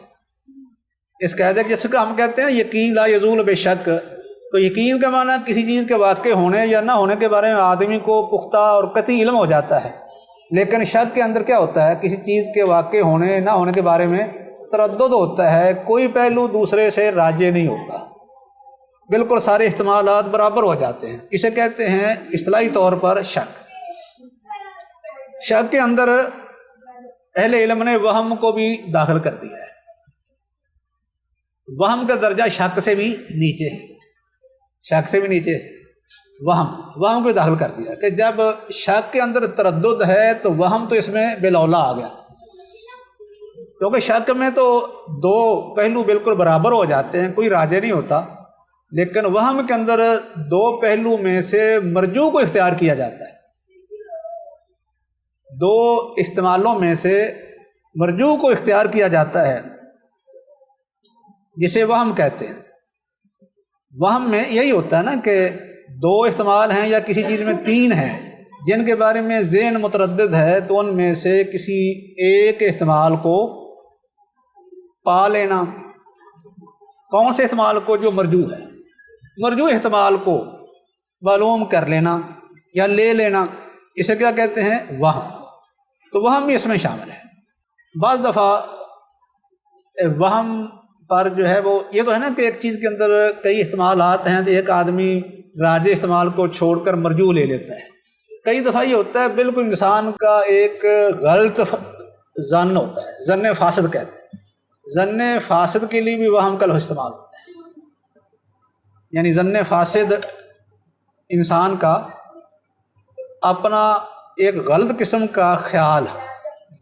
A: اس قاعدے جس کا ہم کہتے ہیں یقین لا یزول بے شک، تو یقین کا معنی کسی چیز کے واقع ہونے یا نہ ہونے کے بارے میں آدمی کو پختہ اور قطعی علم ہو جاتا ہے، لیکن شک کے اندر کیا ہوتا ہے؟ کسی چیز کے واقع ہونے نہ ہونے کے بارے میں تردد ہوتا ہے، کوئی پہلو دوسرے سے راجح نہیں ہوتا، بالکل سارے احتمالات برابر ہو جاتے ہیں، اسے کہتے ہیں اصطلاحی طور پر شک۔ شک کے اندر اہل علم نے وہم کو بھی داخل کر دیا ہے، وہم کا درجہ شک سے بھی نیچے ہے، شک سے بھی نیچے وہم کو داخل کر دیا کہ جب شک کے اندر تردد ہے تو وہم تو اس میں بالاولیٰ آ گیا، کیونکہ شک میں تو دو پہلو بالکل برابر ہو جاتے ہیں، کوئی راجح نہیں ہوتا، لیکن وہم کے اندر دو پہلو میں سے مرجوح کو اختیار کیا جاتا ہے، دو استعمالوں میں سے مرجوح کو اختیار کیا جاتا ہے، جسے وہم کہتے ہیں۔ وہم میں یہی ہوتا ہے نا کہ دو استعمال ہیں یا کسی چیز میں تین ہیں جن کے بارے میں ذہن متردد ہے، تو ان میں سے کسی ایک استعمال کو پا لینا، کون سے احتمال کو؟ جو مرجوح ہے، مرجوح احتمال کو معلوم کر لینا یا لے لینا، اسے کیا کہتے ہیں؟ وہم۔ تو وہم بھی اس میں شامل ہے۔ بعض دفعہ وہم پر جو ہے وہ یہ تو ہے نا کہ ایک چیز کے اندر کئی احتمالات ہیں تو ایک آدمی راجح احتمال کو چھوڑ کر مرجوح لے لیتا ہے، کئی دفعہ یہ ہوتا ہے بالکل انسان کا ایک غلط ظن ہوتا ہے، ظن فاسد کہتے ہیں، ظن فاسد کے لیے بھی وہم کا استعمال ہوتا ہے، یعنی ظن فاسد انسان کا اپنا ایک غلط قسم کا خیال،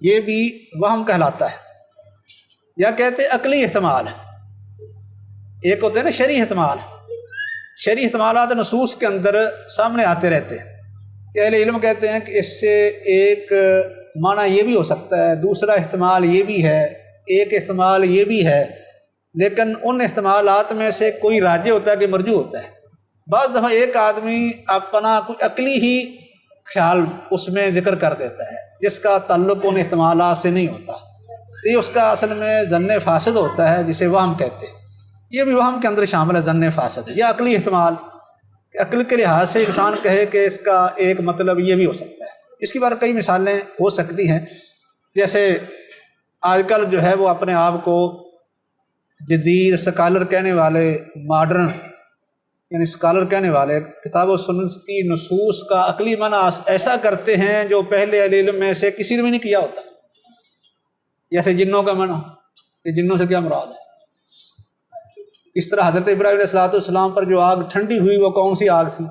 A: یہ بھی وہم کہلاتا ہے، یا کہتے ہیں عقلی احتمال۔ ایک ہوتے ہیں نا شرعی احتمال، شرعی احتمالات نصوص کے اندر سامنے آتے رہتے ہیں کہ اہل علم کہتے ہیں کہ اس سے ایک معنی یہ بھی ہو سکتا ہے، دوسرا احتمال یہ بھی ہے، ایک احتمال یہ بھی ہے، لیکن ان احتمالات میں سے کوئی راجع ہوتا ہے کہ مرجوح ہوتا ہے۔ بعض دفعہ ایک آدمی اپنا کوئی عقلی ہی خیال اس میں ذکر کر دیتا ہے جس کا تعلق ان احتمالات سے نہیں ہوتا، تو یہ اس کا اصل میں ظن فاسد ہوتا ہے، جسے وہم کہتے ہیں۔ یہ بھی وہم کے اندر شامل ہے، ظن فاسد یا عقلی احتمال، کہ عقل کے لحاظ سے انسان کہے کہ اس کا ایک مطلب یہ بھی ہو سکتا ہے۔ اس کی بارے کئی مثالیں ہو سکتی ہیں، جیسے آج کل جو ہے وہ اپنے آپ کو جدید اسکالر کہنے والے، ماڈرن یعنی اسکالر کہنے والے، کتاب و سنت کی نصوص کا عقلی معنی ایسا کرتے ہیں جو پہلے اہل علم میں سے کسی نے بھی نہیں کیا ہوتا، جیسے جنوں کا معنی، کہ جنوں سے کیا مراد ہے۔ اس طرح حضرت ابراہیم علیہ السلام پر جو آگ ٹھنڈی ہوئی وہ کون سی آگ تھی؟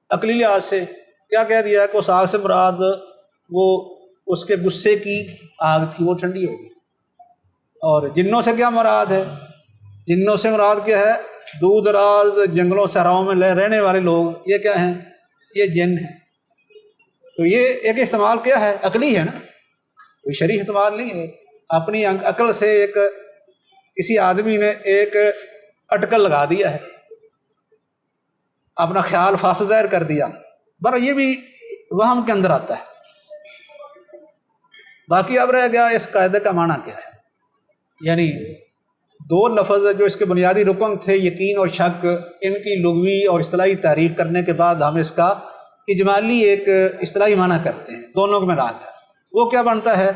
A: عقلی لحاظ سے کیا کہہ دیا کہ اس آگ سے مراد وہ اس کے غصے کی آگ تھی، وہ ٹھنڈی ہوگی۔ اور جنوں سے کیا مراد ہے؟ جنوں سے مراد کیا ہے؟ دور دراز جنگلوں صحراؤں میں رہنے والے لوگ، یہ کیا ہیں؟ یہ جن ہیں۔ تو یہ ایک استعمال کیا ہے؟ عقلی ہے نا، کوئی شرعی احتمال نہیں ہے۔ اپنی عقل سے ایک کسی آدمی نے ایک اٹکل لگا دیا ہے، اپنا خیال فاسد ظاہر کر دیا، بر یہ بھی وہم کے اندر آتا ہے۔ باقی اب رہ گیا اس قاعدے کا معنی کیا ہے۔ یعنی دو لفظ جو اس کے بنیادی رکن تھے، یقین اور شک، ان کی لغوی اور اصطلاحی تعریف کرنے کے بعد ہم اس کا اجمالی ایک اصطلاحی معنی کرتے ہیں دونوں کو ملا کر۔ وہ کیا بنتا ہے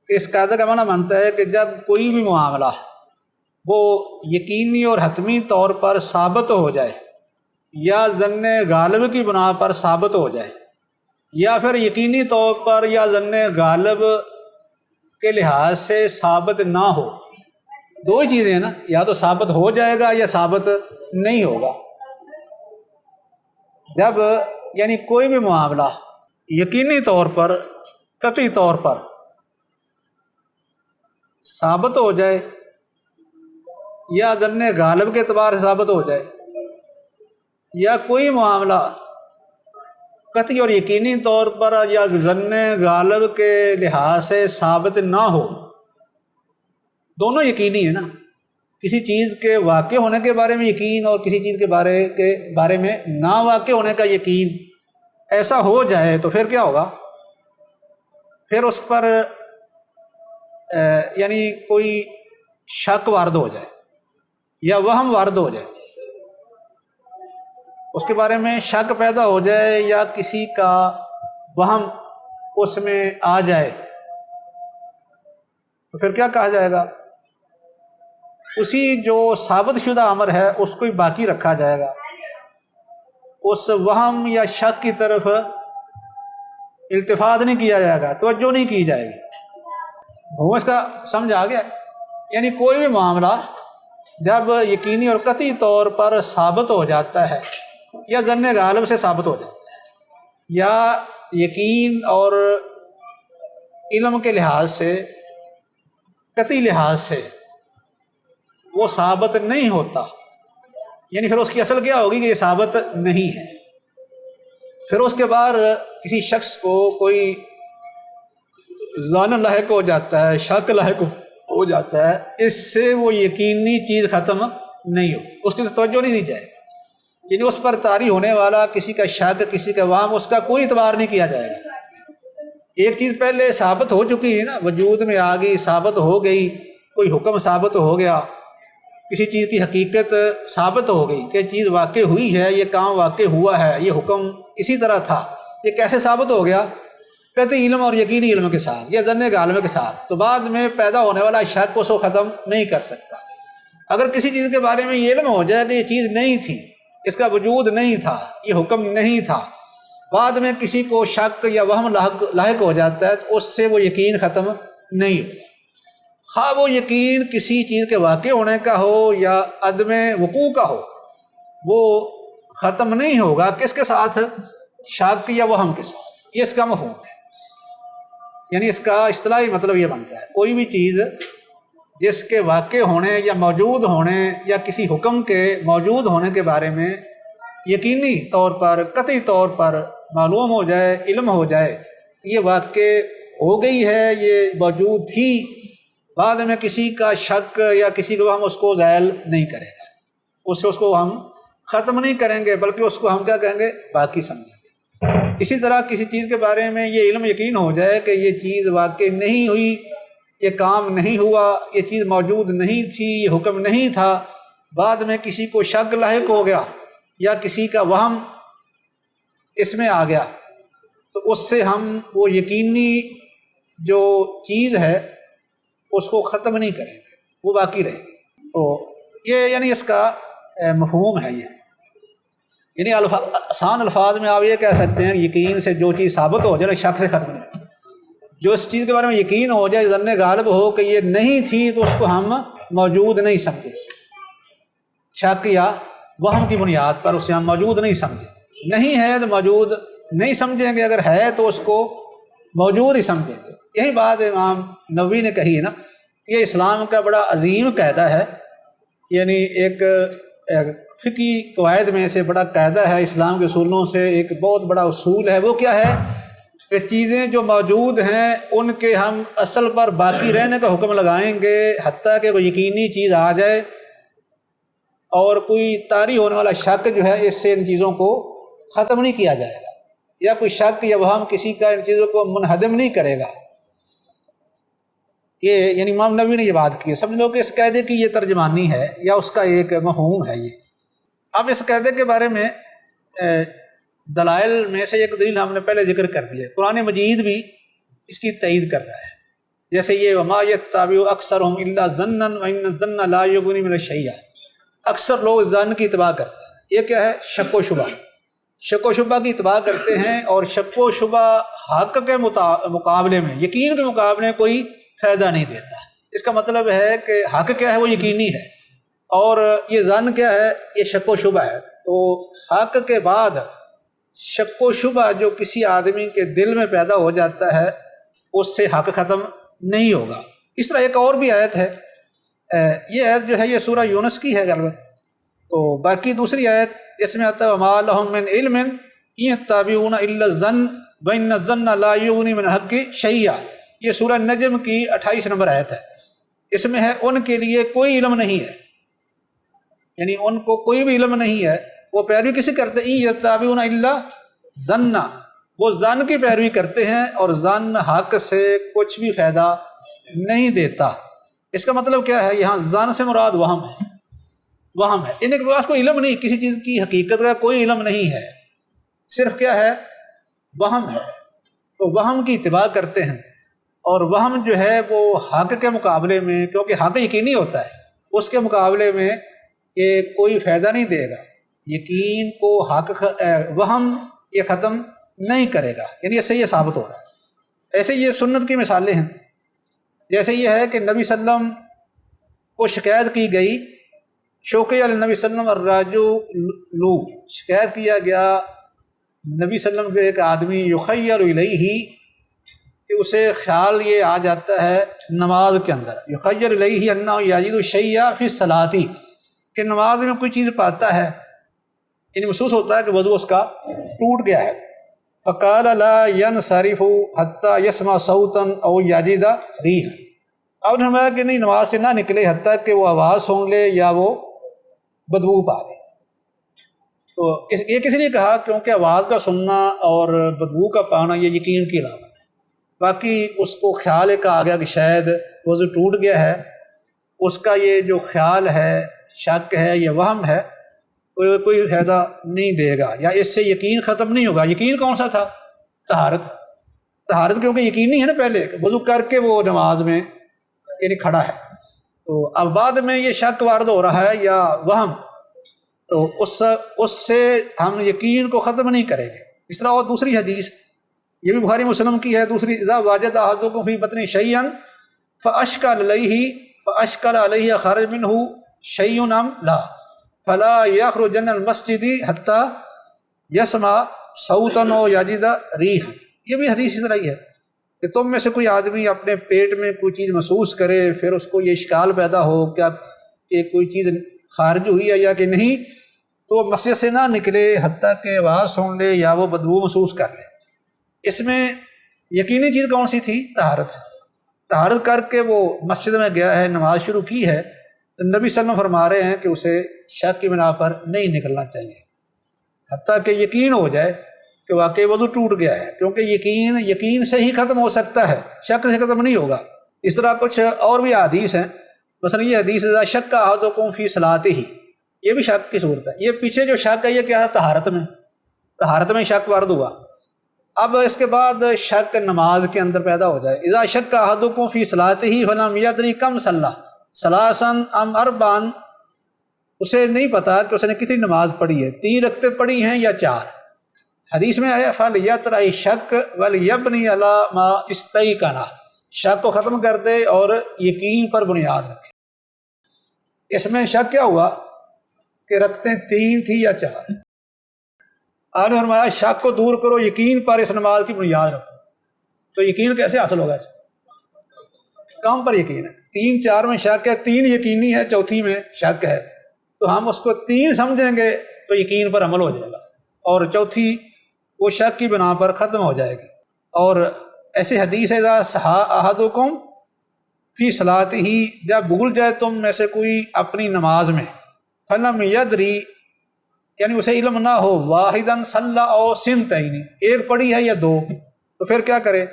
A: کہ اس قاعدے کا معنی بنتا ہے کہ جب کوئی بھی معاملہ وہ یقینی اور حتمی طور پر ثابت ہو جائے، یا ظن غالب کی بنا پر ثابت ہو جائے، یا پھر یقینی طور پر یا ظن غالب کے لحاظ سے ثابت نہ ہو، دو ہی چیزیں ہیں نا، یا تو ثابت ہو جائے گا یا ثابت نہیں ہوگا۔ جب یعنی کوئی بھی معاملہ یقینی طور پر، قطعی طور پر ثابت ہو جائے، یا ظن غالب کے اعتبار سے ثابت ہو جائے، یا کوئی معاملہ قطعی اور یقینی طور پر یا ظن غالب کے لحاظ سے ثابت نہ ہو، دونوں یقینی ہے نا۔ کسی چیز کے واقع ہونے کے بارے میں یقین اور کسی چیز کے بارے میں نہ واقع ہونے کا یقین، ایسا ہو جائے تو پھر کیا ہوگا؟ پھر اس پر یعنی کوئی شک وارد ہو جائے یا وہم وارد ہو جائے، اس کے بارے میں شک پیدا ہو جائے یا کسی کا وہم اس میں آ جائے، تو پھر کیا کہا جائے گا؟ اسی جو ثابت شدہ امر ہے اس کو ہی باقی رکھا جائے گا، اس وہم یا شک کی طرف التفات نہیں کیا جائے گا، توجہ نہیں کی جائے گی۔ وہ اس کا سمجھ آ گیا؟ یعنی کوئی بھی معاملہ جب یقینی اور قطعی طور پر ثابت ہو جاتا ہے، یا ظن غالب سے ثابت ہو جاتا ہے، یا یقین اور علم کے لحاظ سے، قطعی لحاظ سے وہ ثابت نہیں ہوتا، یعنی پھر اس کی اصل کیا ہوگی کہ یہ ثابت نہیں ہے۔ پھر اس کے بعد کسی شخص کو کوئی ظن لاحق ہو جاتا ہے، شک لاحق ہو جاتا ہے، اس سے وہ یقینی چیز ختم نہیں ہو، اس کی توجہ نہیں دی جائے گی۔ یعنی اس پر طاری ہونے والا کسی کا شک، کسی کا وہم، اس کا کوئی اعتبار نہیں کیا جائے گا۔ ایک چیز پہلے ثابت ہو چکی ہے نا، وجود میں آ گئی، ثابت ہو گئی، کوئی حکم ثابت ہو گیا، کسی چیز کی حقیقت ثابت ہو گئی کہ چیز واقع ہوئی ہے، یہ کام واقع ہوا ہے، یہ حکم اسی طرح تھا، یہ کیسے ثابت ہو گیا؟ قطعی علم اور یقینی علم کے ساتھ یا ظن غالب کے ساتھ۔ تو بعد میں پیدا ہونے والا شک اس کو ختم نہیں کر سکتا۔ اگر کسی چیز کے بارے میں یہ علم ہو جائے کہ یہ چیز نہیں تھی، اس کا وجود نہیں تھا، یہ حکم نہیں تھا، بعد میں کسی کو شک یا وہم لاحق ہو جاتا ہے، تو اس سے وہ یقین ختم نہیں ہوگا۔ خواہ وہ یقین کسی چیز کے واقع ہونے کا ہو یا عدم وقوع کا ہو، وہ ختم نہیں ہوگا کس کے ساتھ؟ شک یا وہم کے ساتھ۔ یہ اس کا مفہوم ہے، یعنی اس کا اصطلاحی مطلب یہ بنتا ہے کوئی بھی چیز جس کے واقع ہونے یا موجود ہونے یا کسی حکم کے موجود ہونے کے بارے میں یقینی طور پر، قطعی طور پر معلوم ہو جائے، علم ہو جائے، یہ واقع ہو گئی ہے، یہ موجود تھی، بعد میں کسی کا شک یا کسی کو ہم اس کو زائل نہیں کریں گے، اس کو ہم ختم نہیں کریں گے، بلکہ اس کو ہم کیا کہیں گے، باقی سمجھیں گے۔ اسی طرح کسی چیز کے بارے میں یہ علم یقین ہو جائے کہ یہ چیز واقع نہیں ہوئی، یہ کام نہیں ہوا، یہ چیز موجود نہیں تھی، یہ حکم نہیں تھا، بعد میں کسی کو شک لاحق ہو گیا یا کسی کا وہم اس میں آ گیا، تو اس سے ہم وہ یقینی جو چیز ہے اس کو ختم نہیں کریں گے، وہ باقی رہے گی۔ تو یہ یعنی اس کا مفہوم ہے، یہ یعنی آسان الفاظ میں آپ یہ کہہ سکتے ہیں یقین سے جو چیز ثابت ہو جائے، شک سے ختم نہیں، جو اس چیز کے بارے میں یقین ہو جائے، ظن غالب ہو کہ یہ نہیں تھی، تو اس کو ہم موجود نہیں سمجھیں، شک یا وہم کی بنیاد پر اسے ہم موجود نہیں سمجھیں، نہیں ہے تو موجود نہیں سمجھیں گے، اگر ہے تو اس کو موجود ہی سمجھیں گے۔ یہی بات امام نووی نے کہی ہے نا، یہ اسلام کا بڑا عظیم قاعدہ ہے، یعنی ایک فقہی قواعد میں سے بڑا قاعدہ ہے، اسلام کے اصولوں سے ایک بہت بڑا اصول ہے۔ وہ کیا ہے کہ چیزیں جو موجود ہیں ان کے ہم اصل پر باقی رہنے کا حکم لگائیں گے، حتیٰ کہ کوئی یقینی چیز آ جائے، اور کوئی طاری ہونے والا شک جو ہے اس سے ان چیزوں کو ختم نہیں کیا جائے گا، یا کوئی شک یا وہم کسی کا ان چیزوں کو منہدم نہیں کرے گا۔ یہ یعنی امام نووی نے یہ بات کی ہے، سمجھ لو کہ اس قاعدے کی یہ ترجمانی ہے یا اس کا ایک مفہوم ہے یہ۔ اب اس قاعدے کے بارے میں دلائل میں سے ایک دلیل ہم نے پہلے ذکر کر دیا ہے، قرآن مجید بھی اس کی تائید کر رہا ہے، جیسے یہ وما یتبع اکثرهم الا ظنا وان الظن لا یغنی من الشیء، اکثر لوگ ظن کی اتباع کرتے ہیں۔ یہ کیا ہے؟ شک و شبہ، شک و شبہ کی اتباع کرتے ہیں، اور شک و شبہ حق کے مقابلے میں، یقین کے مقابلے میں کوئی فائدہ نہیں دیتا۔ اس کا مطلب ہے کہ حق کیا ہے؟ وہ یقینی ہے، اور یہ ظن کیا ہے؟ یہ شک و شبہ ہے۔ تو حق کے بعد شک و شبہ جو کسی آدمی کے دل میں پیدا ہو جاتا ہے، اس سے حق ختم نہیں ہوگا۔ اس طرح ایک اور بھی آیت ہے، یہ آیت جو ہے یہ سورہ یونس کی ہے غالباً، تو باقی دوسری آیت اس میں آتا ہے وما لهم من علم ان يتبعون الا الظن وان الظن لا یغنی من الحق شیئا، یہ سورہ نجم کی 28 نمبر آیت ہے۔ اس میں ہے ان کے لیے کوئی علم نہیں ہے، یعنی ان کو کوئی بھی علم نہیں ہے، وہ پیروی کسی کرتے ہیں، یتبعون الا الظن، وہ ظن کی پیروی کرتے ہیں، اور ظن حق سے کچھ بھی فائدہ نہیں دیتا۔ اس کا مطلب کیا ہے؟ یہاں ظن سے مراد وہم ہے، وہم ہے، ان کے پاس کوئی علم نہیں، کسی چیز کی حقیقت کا کوئی علم نہیں ہے، صرف کیا ہے؟ وہم ہے۔ تو وہم کی اتباع کرتے ہیں، اور وہم جو ہے وہ حق کے مقابلے میں، کیونکہ حق یقینی ہوتا ہے، اس کے مقابلے میں یہ کوئی فائدہ نہیں دے گا، یقین کو حق وہم یہ ختم نہیں کرے گا، یعنی اس سے یہ ثابت ہو رہا ہے۔ ایسے یہ سنت کی مثالیں ہیں، جیسے یہ ہے کہ نبی صلی اللہ علیہ وسلم کو شکایت کی گئی، شوقی علی نبی صلی اللہ علیہ وسلم الرجل، شکایت کیا گیا نبی صلی اللہ علیہ وسلم سے ایک آدمی، یخیر الیہ، کہ اسے خیال یہ آ جاتا ہے نماز کے اندر، یخیر الیہ انہ یجد الشیء فی الصلاۃ، کہ نماز میں کوئی چیز پاتا ہے، یعنی محسوس ہوتا ہے کہ وضو اس کا ٹوٹ گیا ہے، فقال لا ينصرف حتى يسمع صوتا او يجد ريحا، اب نے فرمایا کہ نہیں، نماز سے نہ نکلے حتیٰ کہ وہ آواز سن لے یا وہ بدبو پا لے۔ تو یہ کس لیے کہا؟ کیونکہ آواز کا سننا اور بدبو کا پانا یہ یقین کی علامت ہے، باقی اس کو خیال ایک آ گیا کہ شاید وضو ٹوٹ گیا ہے، اس کا یہ جو خیال ہے، شک ہے، یہ وہم ہے، کوئی فائدہ نہیں دے گا، یا اس سے یقین ختم نہیں ہوگا۔ یقین کون سا تھا؟ طہارت، طہارت کیونکہ یقینی ہے نا، پہلے وضو کر کے وہ نماز میں یعنی کھڑا ہے، تو اب بعد میں یہ شک وارد ہو رہا ہے یا وہم، تو اس سے ہم یقین کو ختم نہیں کریں گے۔ اس طرح اور دوسری حدیث، یہ بھی بخاری مسلم کی ہے، دوسری، اذا وجد احدکم فی بطنہ شیئا فاشکل علیہ خرج منہ شیء ام لا فلا یخرجن المسجد حتی یسمع صوتا او یجد ریحا، یہ بھی حدیث اس طرح ہی ہے کہ تم میں سے کوئی آدمی اپنے پیٹ میں کوئی چیز محسوس کرے، پھر اس کو یہ اشکال پیدا ہو کیا کہ کوئی چیز خارج ہوئی ہے یا کہ نہیں، تو وہ مسجد سے نہ نکلے حتیٰ کہ آواز سن لے یا وہ بدبو محسوس کر لے۔ اس میں یقینی چیز کون سی تھی؟ طہارت، طہارت کر کے وہ مسجد میں گیا ہے، نماز شروع کی ہے، تو نبی صلی اللہ علیہ وسلم فرما رہے ہیں کہ اسے شک کی بنا پر نہیں نکلنا چاہیے حتیٰ کہ یقین ہو جائے کہ واقعی وضو ٹوٹ گیا ہے، کیونکہ یقین سے ہی ختم ہو سکتا ہے، شک سے ختم نہیں ہوگا۔ اس طرح کچھ اور بھی حدیث ہیں، مثلا یہ حدیث اذا شک احدکم فی صلاتہ، یہ بھی شک کی صورت ہے۔ یہ پیچھے جو شک ہے یہ کیا ہے؟ طہارت میں شک وارد ہوا۔ اب اس کے بعد شک نماز کے اندر پیدا ہو جائے، اذا شک احدکم فی صلاتہ فلم یدری کم صلی ثلاثا ام اربعا، اسے نہیں پتا کہ اس نے کتنی نماز پڑھی ہے، 3 رکعتیں پڑھی ہیں یا 4۔ حدیث میں آیا فلیطرح الشک ولیبنی علی ما استیقن، شک کو ختم کر دے اور یقین پر بنیاد رکھے۔ اس میں شک کیا ہوا کہ رکعتیں 3 تھی یا 4۔ آپ نے فرمایا شک کو دور کرو، یقین پر اس نماز کی بنیاد رکھو۔ تو یقین کیسے حاصل ہوگا؟ اس کم پر یقین ہے، 3 4 میں شک ہے، 3 یقینی ہے، چوتھی میں شک ہے، تو ہم اس کو 3 سمجھیں گے تو یقین پر عمل ہو جائے گا، اور چوتھی وہ شک کی بنا پر ختم ہو جائے گی۔ اور ایسی حدیث ہے اذا سہا احدکم فی صلاتہ، جب بھول جائے تم میں سے کوئی اپنی نماز میں، فلم یدری، یعنی اسے علم نہ ہو، واحداً صلی او سنتین، 1 پڑھی ہے یا 2، تو پھر کیا کرے؟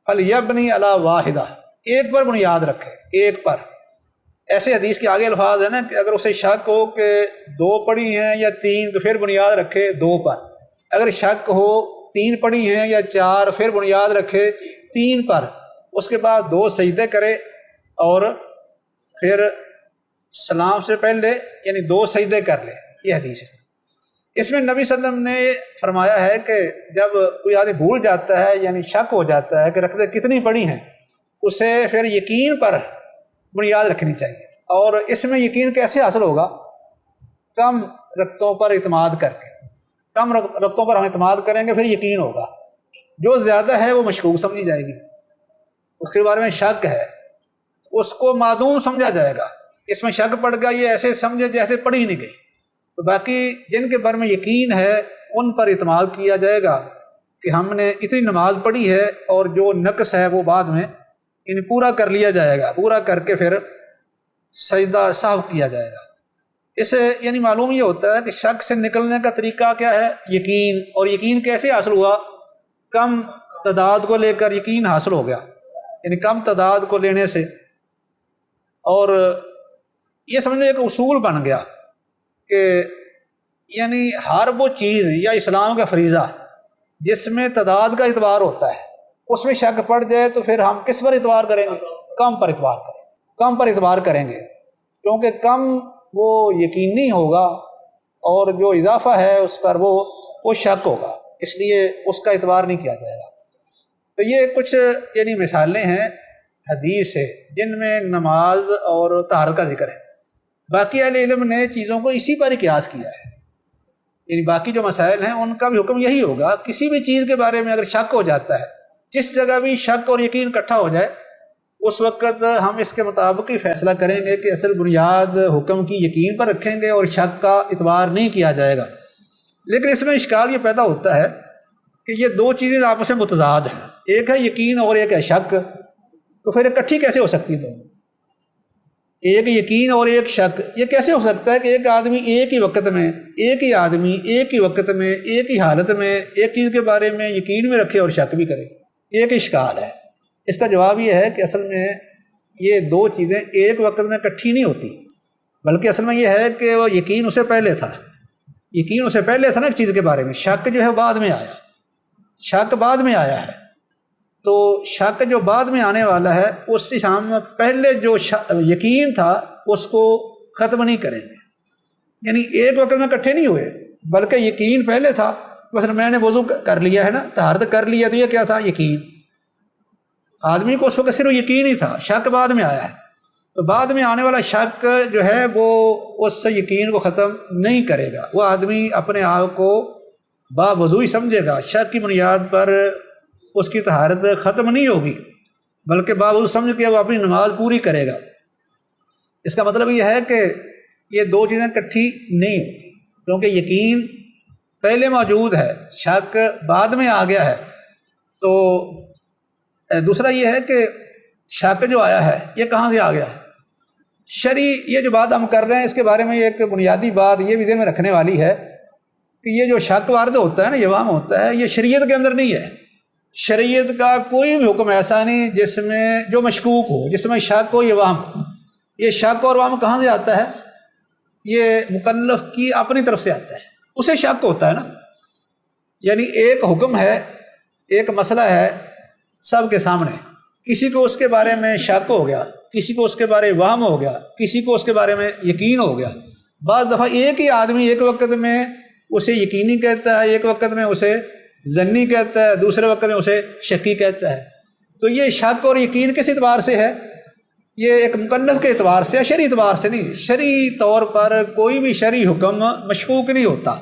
A: فلیبنی علی واحدہ، 1 پر بنیاد رکھے، 1 پر۔ ایسے حدیث کے آگے الفاظ ہیں نا کہ اگر اسے شک ہو کہ 2 پڑھی ہیں یا 3 تو پھر بنیاد رکھے 2 پر، اگر شک ہو 3 پڑھی ہیں یا 4 پھر بنیاد رکھے 3 پر، اس کے بعد 2 سجدے کرے اور پھر سلام سے پہلے یعنی 2 سجدے کر لے۔ یہ حدیث ہے۔ اس میں نبی صلی اللہ علیہ وسلم نے فرمایا ہے کہ جب کوئی آدمی بھول جاتا ہے یعنی شک ہو جاتا ہے کہ رکعتیں کتنی پڑھی ہیں، اسے پھر یقین پر بنیاد رکھنی چاہیے۔ اور اس میں یقین کیسے حاصل ہوگا؟ کم رکعتوں پر اعتماد کر کے، کم رکعتوں پر ہم اعتماد کریں گے پھر یقین ہوگا۔ جو زیادہ ہے وہ مشکوک سمجھی جائے گی، اس کے بارے میں شک ہے، اس کو معدوم سمجھا جائے گا، اس میں شک پڑ گیا، یہ ایسے سمجھے جیسے پڑھی نہیں گئی۔ تو باقی جن کے بارے میں یقین ہے ان پر اعتماد کیا جائے گا کہ ہم نے اتنی نماز پڑھی ہے، اور جو نقص ہے وہ بعد میں پورا کر لیا جائے گا، پورا کر کے پھر سجدہ سہو کیا جائے گا۔ اس سے یعنی معلوم یہ ہوتا ہے کہ شک سے نکلنے کا طریقہ کیا ہے؟ یقین۔ اور یقین کیسے حاصل ہوا؟ کم تعداد کو لے کر یقین حاصل ہو گیا، یعنی کم تعداد کو لینے سے۔ اور یہ سمجھنے ایک اصول بن گیا کہ یعنی ہر وہ چیز یا اسلام کا فریضہ جس میں تعداد کا اعتبار ہوتا ہے، اس میں شک پڑ جائے تو پھر ہم کس پر اعتبار کریں گے؟ کم پر اعتبار کریں گے، کیونکہ کم وہ یقینی ہوگا اور جو اضافہ ہے اس پر وہ شک ہوگا، اس لیے اس کا اعتبار نہیں کیا جائے گا۔ تو یہ کچھ یعنی مثالیں ہیں حدیث سے جن میں نماز اور طہارت کا ذکر ہے۔ باقی اہل علم نے چیزوں کو اسی پر ہی قیاس کیا ہے، یعنی باقی جو مسائل ہیں ان کا بھی حکم یہی ہوگا۔ کسی بھی چیز کے بارے میں اگر شک ہو جاتا ہے، جس جگہ بھی شک اور یقین اکٹھا ہو جائے، اس وقت ہم اس کے مطابق ہی فیصلہ کریں گے کہ اصل بنیاد حکم کی یقین پر رکھیں گے اور شک کا اعتبار نہیں کیا جائے گا۔ لیکن اس میں اشکال یہ پیدا ہوتا ہے کہ یہ 2 چیزیں آپس میں متضاد ہیں، ایک ہے یقین اور ایک ہے شک، تو پھر اکٹھی کیسے ہو سکتی ہے دونوں؟ ایک یقین اور ایک شک، یہ کیسے ہو سکتا ہے کہ ایک آدمی ایک ہی وقت میں ایک ہی حالت میں ایک چیز کے بارے میں یقین بھی رکھے اور شک بھی کرے؟ ایک اشکال ہے۔ اس کا جواب یہ ہے کہ اصل میں یہ 2 چیزیں ایک وقت میں اکٹھی نہیں ہوتی، بلکہ اصل میں یہ ہے کہ وہ یقین اسے پہلے تھا نا ایک چیز کے بارے میں، شک جو ہے بعد میں آیا ہے۔ تو شک جو بعد میں آنے والا ہے اس سے ہم پہلے جو یقین تھا اس کو ختم نہیں کریں گے، یعنی ایک وقت میں اکٹھے نہیں ہوئے، بلکہ یقین پہلے تھا۔ مثلا میں نے وضو کر لیا ہے نا، طہارت کر لیا، تو یہ کیا تھا؟ یقین۔ آدمی کو اس وقت صرف یقین ہی تھا، شک بعد میں آیا ہے۔ تو بعد میں آنے والا شک جو ہے وہ اس سے یقین کو ختم نہیں کرے گا، وہ آدمی اپنے آپ کو باوضو ہی سمجھے گا، شک کی بنیاد پر اس کی طہارت ختم نہیں ہوگی، بلکہ باوضو سمجھ کے وہ اپنی نماز پوری کرے گا۔ اس کا مطلب یہ ہے کہ یہ 2 چیزیں اکٹھی نہیں ہوتی، کیونکہ یقین پہلے موجود ہے، شک بعد میں آ گیا ہے۔ تو دوسرا یہ ہے کہ شک جو آیا ہے یہ کہاں سے آ گیا ہے؟ شرعی یہ جو بات ہم کر رہے ہیں اس کے بارے میں ایک بنیادی بات یہ بھی ذہن میں رکھنے والی ہے کہ یہ جو شک وارد ہوتا ہے نا، یہ وہم ہوتا ہے، یہ شریعت کے اندر نہیں ہے۔ شریعت کا کوئی بھی حکم ایسا نہیں جس میں جو مشکوک ہو، جس میں شک ہو، یہ وہم ہو۔ یہ شک اور وہم کہاں سے آتا ہے؟ یہ مکلف کی اپنی طرف سے آتا ہے، اسے شک ہوتا ہے نا۔ یعنی ایک حکم ہے، ایک مسئلہ ہے سب کے سامنے، کسی کو اس کے بارے میں شک ہو گیا، کسی کو اس کے بارے میں وہم ہو گیا، کسی کو اس کے بارے میں یقین ہو گیا۔ بعض دفعہ ایک ہی آدمی ایک وقت میں اسے یقینی کہتا ہے، ایک وقت میں اسے ظنی کہتا ہے، دوسرے وقت میں اسے شکی کہتا ہے۔ تو یہ شک اور یقین کس اعتبار سے ہے؟ یہ ایک مکلف کے اعتبار سے ہے، شرعی اعتبار سے نہیں۔ شرعی طور پر کوئی بھی شرعی حکم مشکوک نہیں ہوتا،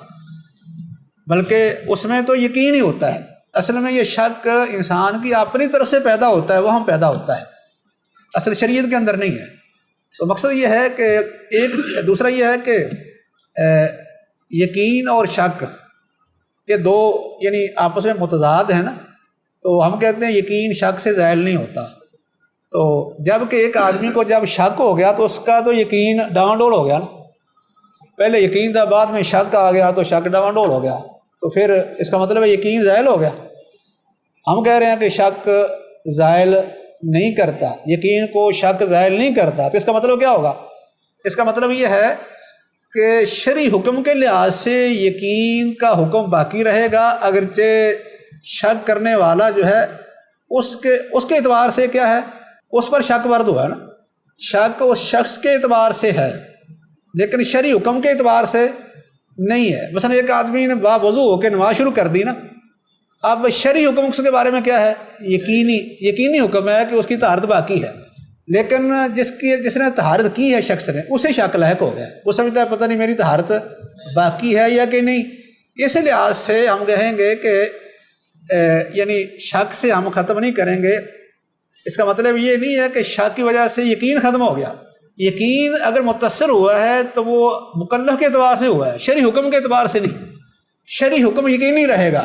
A: بلکہ اس میں تو یقین ہی ہوتا ہے۔ اصل میں یہ شک انسان کی اپنی طرف سے پیدا ہوتا ہے، وہم پیدا ہوتا ہے، اصل شریعت کے اندر نہیں ہے۔ تو مقصد یہ ہے کہ ایک دوسرا یہ ہے کہ یقین اور شک یہ دو یعنی آپس میں متضاد ہیں نا۔ تو ہم کہتے ہیں یقین شک سے زائل نہیں ہوتا۔ تو جب کہ ایک آدمی کو جب شک ہو گیا تو اس کا تو یقین ڈاواں ڈول ہو گیا نا۔ پہلے یقین تھا، بعد میں شک آ گیا تو شک ڈاواں ڈول ہو گیا، تو پھر اس کا مطلب ہے یقین زائل ہو گیا۔ ہم کہہ رہے ہیں کہ شک زائل نہیں کرتا، یقین کو شک زائل نہیں کرتا، تو اس کا مطلب کیا ہوگا؟ اس کا مطلب یہ ہے کہ شرعی حکم کے لحاظ سے یقین کا حکم باقی رہے گا، اگرچہ شک کرنے والا جو ہے اس کے اعتبار سے کیا ہے، اس پر شک ورد ہوا ہے نا۔ شک اس شخص کے اعتبار سے ہے لیکن شرعی حکم کے اعتبار سے نہیں ہے۔ مثلا ایک آدمی نے باوضو ہو کے نماز شروع کر دی نا، اب شرعی حکم اس کے بارے میں کیا ہے؟ یقینی حکم ہے کہ اس کی طہارت باقی ہے، لیکن جس نے طہارت کی ہے شخص نے، اسے شک لاحق ہو گیا، وہ سمجھتا ہے پتہ نہیں میری طہارت باقی ہے یا کہ نہیں۔ اس لحاظ سے ہم کہیں گے کہ یعنی شک سے ہم ختم نہیں کریں گے۔ اس کا مطلب یہ نہیں ہے کہ شک کی وجہ سے یقین ختم ہو گیا۔ یقین اگر متاثر ہوا ہے تو وہ مکلف کے اعتبار سے ہوا ہے، شرعی حکم کے اعتبار سے نہیں۔ شرعی حکم یقینی رہے گا،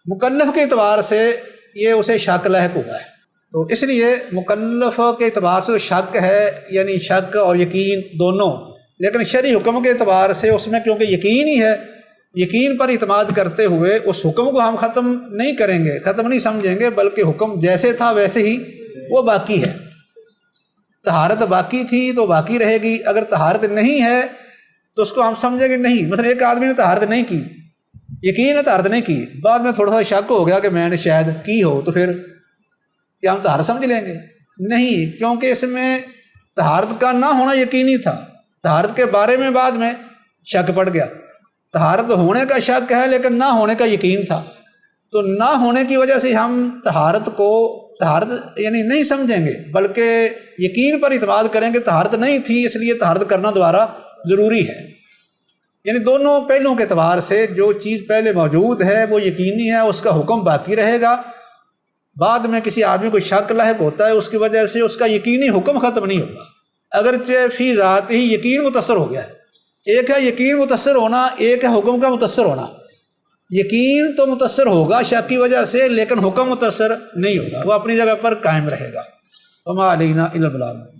A: مکلف کے اعتبار سے یہ اسے شک لاحق ہوا ہے۔ تو اس لیے مکلف کے اعتبار سے شک ہے، یعنی شک اور یقین دونوں، لیکن شرعی حکم کے اعتبار سے اس میں کیونکہ یقین ہی ہے، یقین پر اعتماد کرتے ہوئے اس حکم کو ہم ختم نہیں کریں گے، ختم نہیں سمجھیں گے، بلکہ حکم جیسے تھا ویسے ہی وہ باقی ہے۔ طہارت باقی تھی تو باقی رہے گی، اگر طہارت نہیں ہے تو اس کو ہم سمجھیں گے نہیں۔ مثلا ایک آدمی نے طہارت نہیں کی، یقین ہے طہارت نہیں کی، بعد میں تھوڑا سا شک ہو گیا کہ میں نے شاید کی ہو، تو پھر کیا ہم طہارت سمجھ لیں گے؟ نہیں، کیونکہ اس میں طہارت کا نہ ہونا یقینی تھا، طہارت کے بارے میں بعد میں شک پڑ گیا۔ طہارت ہونے کا شک ہے لیکن نہ ہونے کا یقین تھا، تو نہ ہونے کی وجہ سے ہم طہارت یعنی نہیں سمجھیں گے، بلکہ یقین پر اعتماد کریں گے۔ طہارت نہیں تھی اس لیے طہارت کرنا دوبارہ ضروری ہے۔ یعنی دونوں پہلوؤں کے اعتبار سے جو چیز پہلے موجود ہے وہ یقینی ہے، اس کا حکم باقی رہے گا۔ بعد میں کسی آدمی کو شک لاحق ہوتا ہے، اس کی وجہ سے اس کا یقینی حکم ختم نہیں ہوگا، اگرچہ فی ذات ہی یقین متاثر ہو گیا ہے۔ ایک ہے یقین متاثر ہونا، ایک ہے حکم کا متاثر ہونا۔ یقین تو متاثر ہوگا شک کی وجہ سے، لیکن حکم متاثر نہیں ہوگا، وہ اپنی جگہ پر قائم رہے گا۔ وما علینا الا البلاغ۔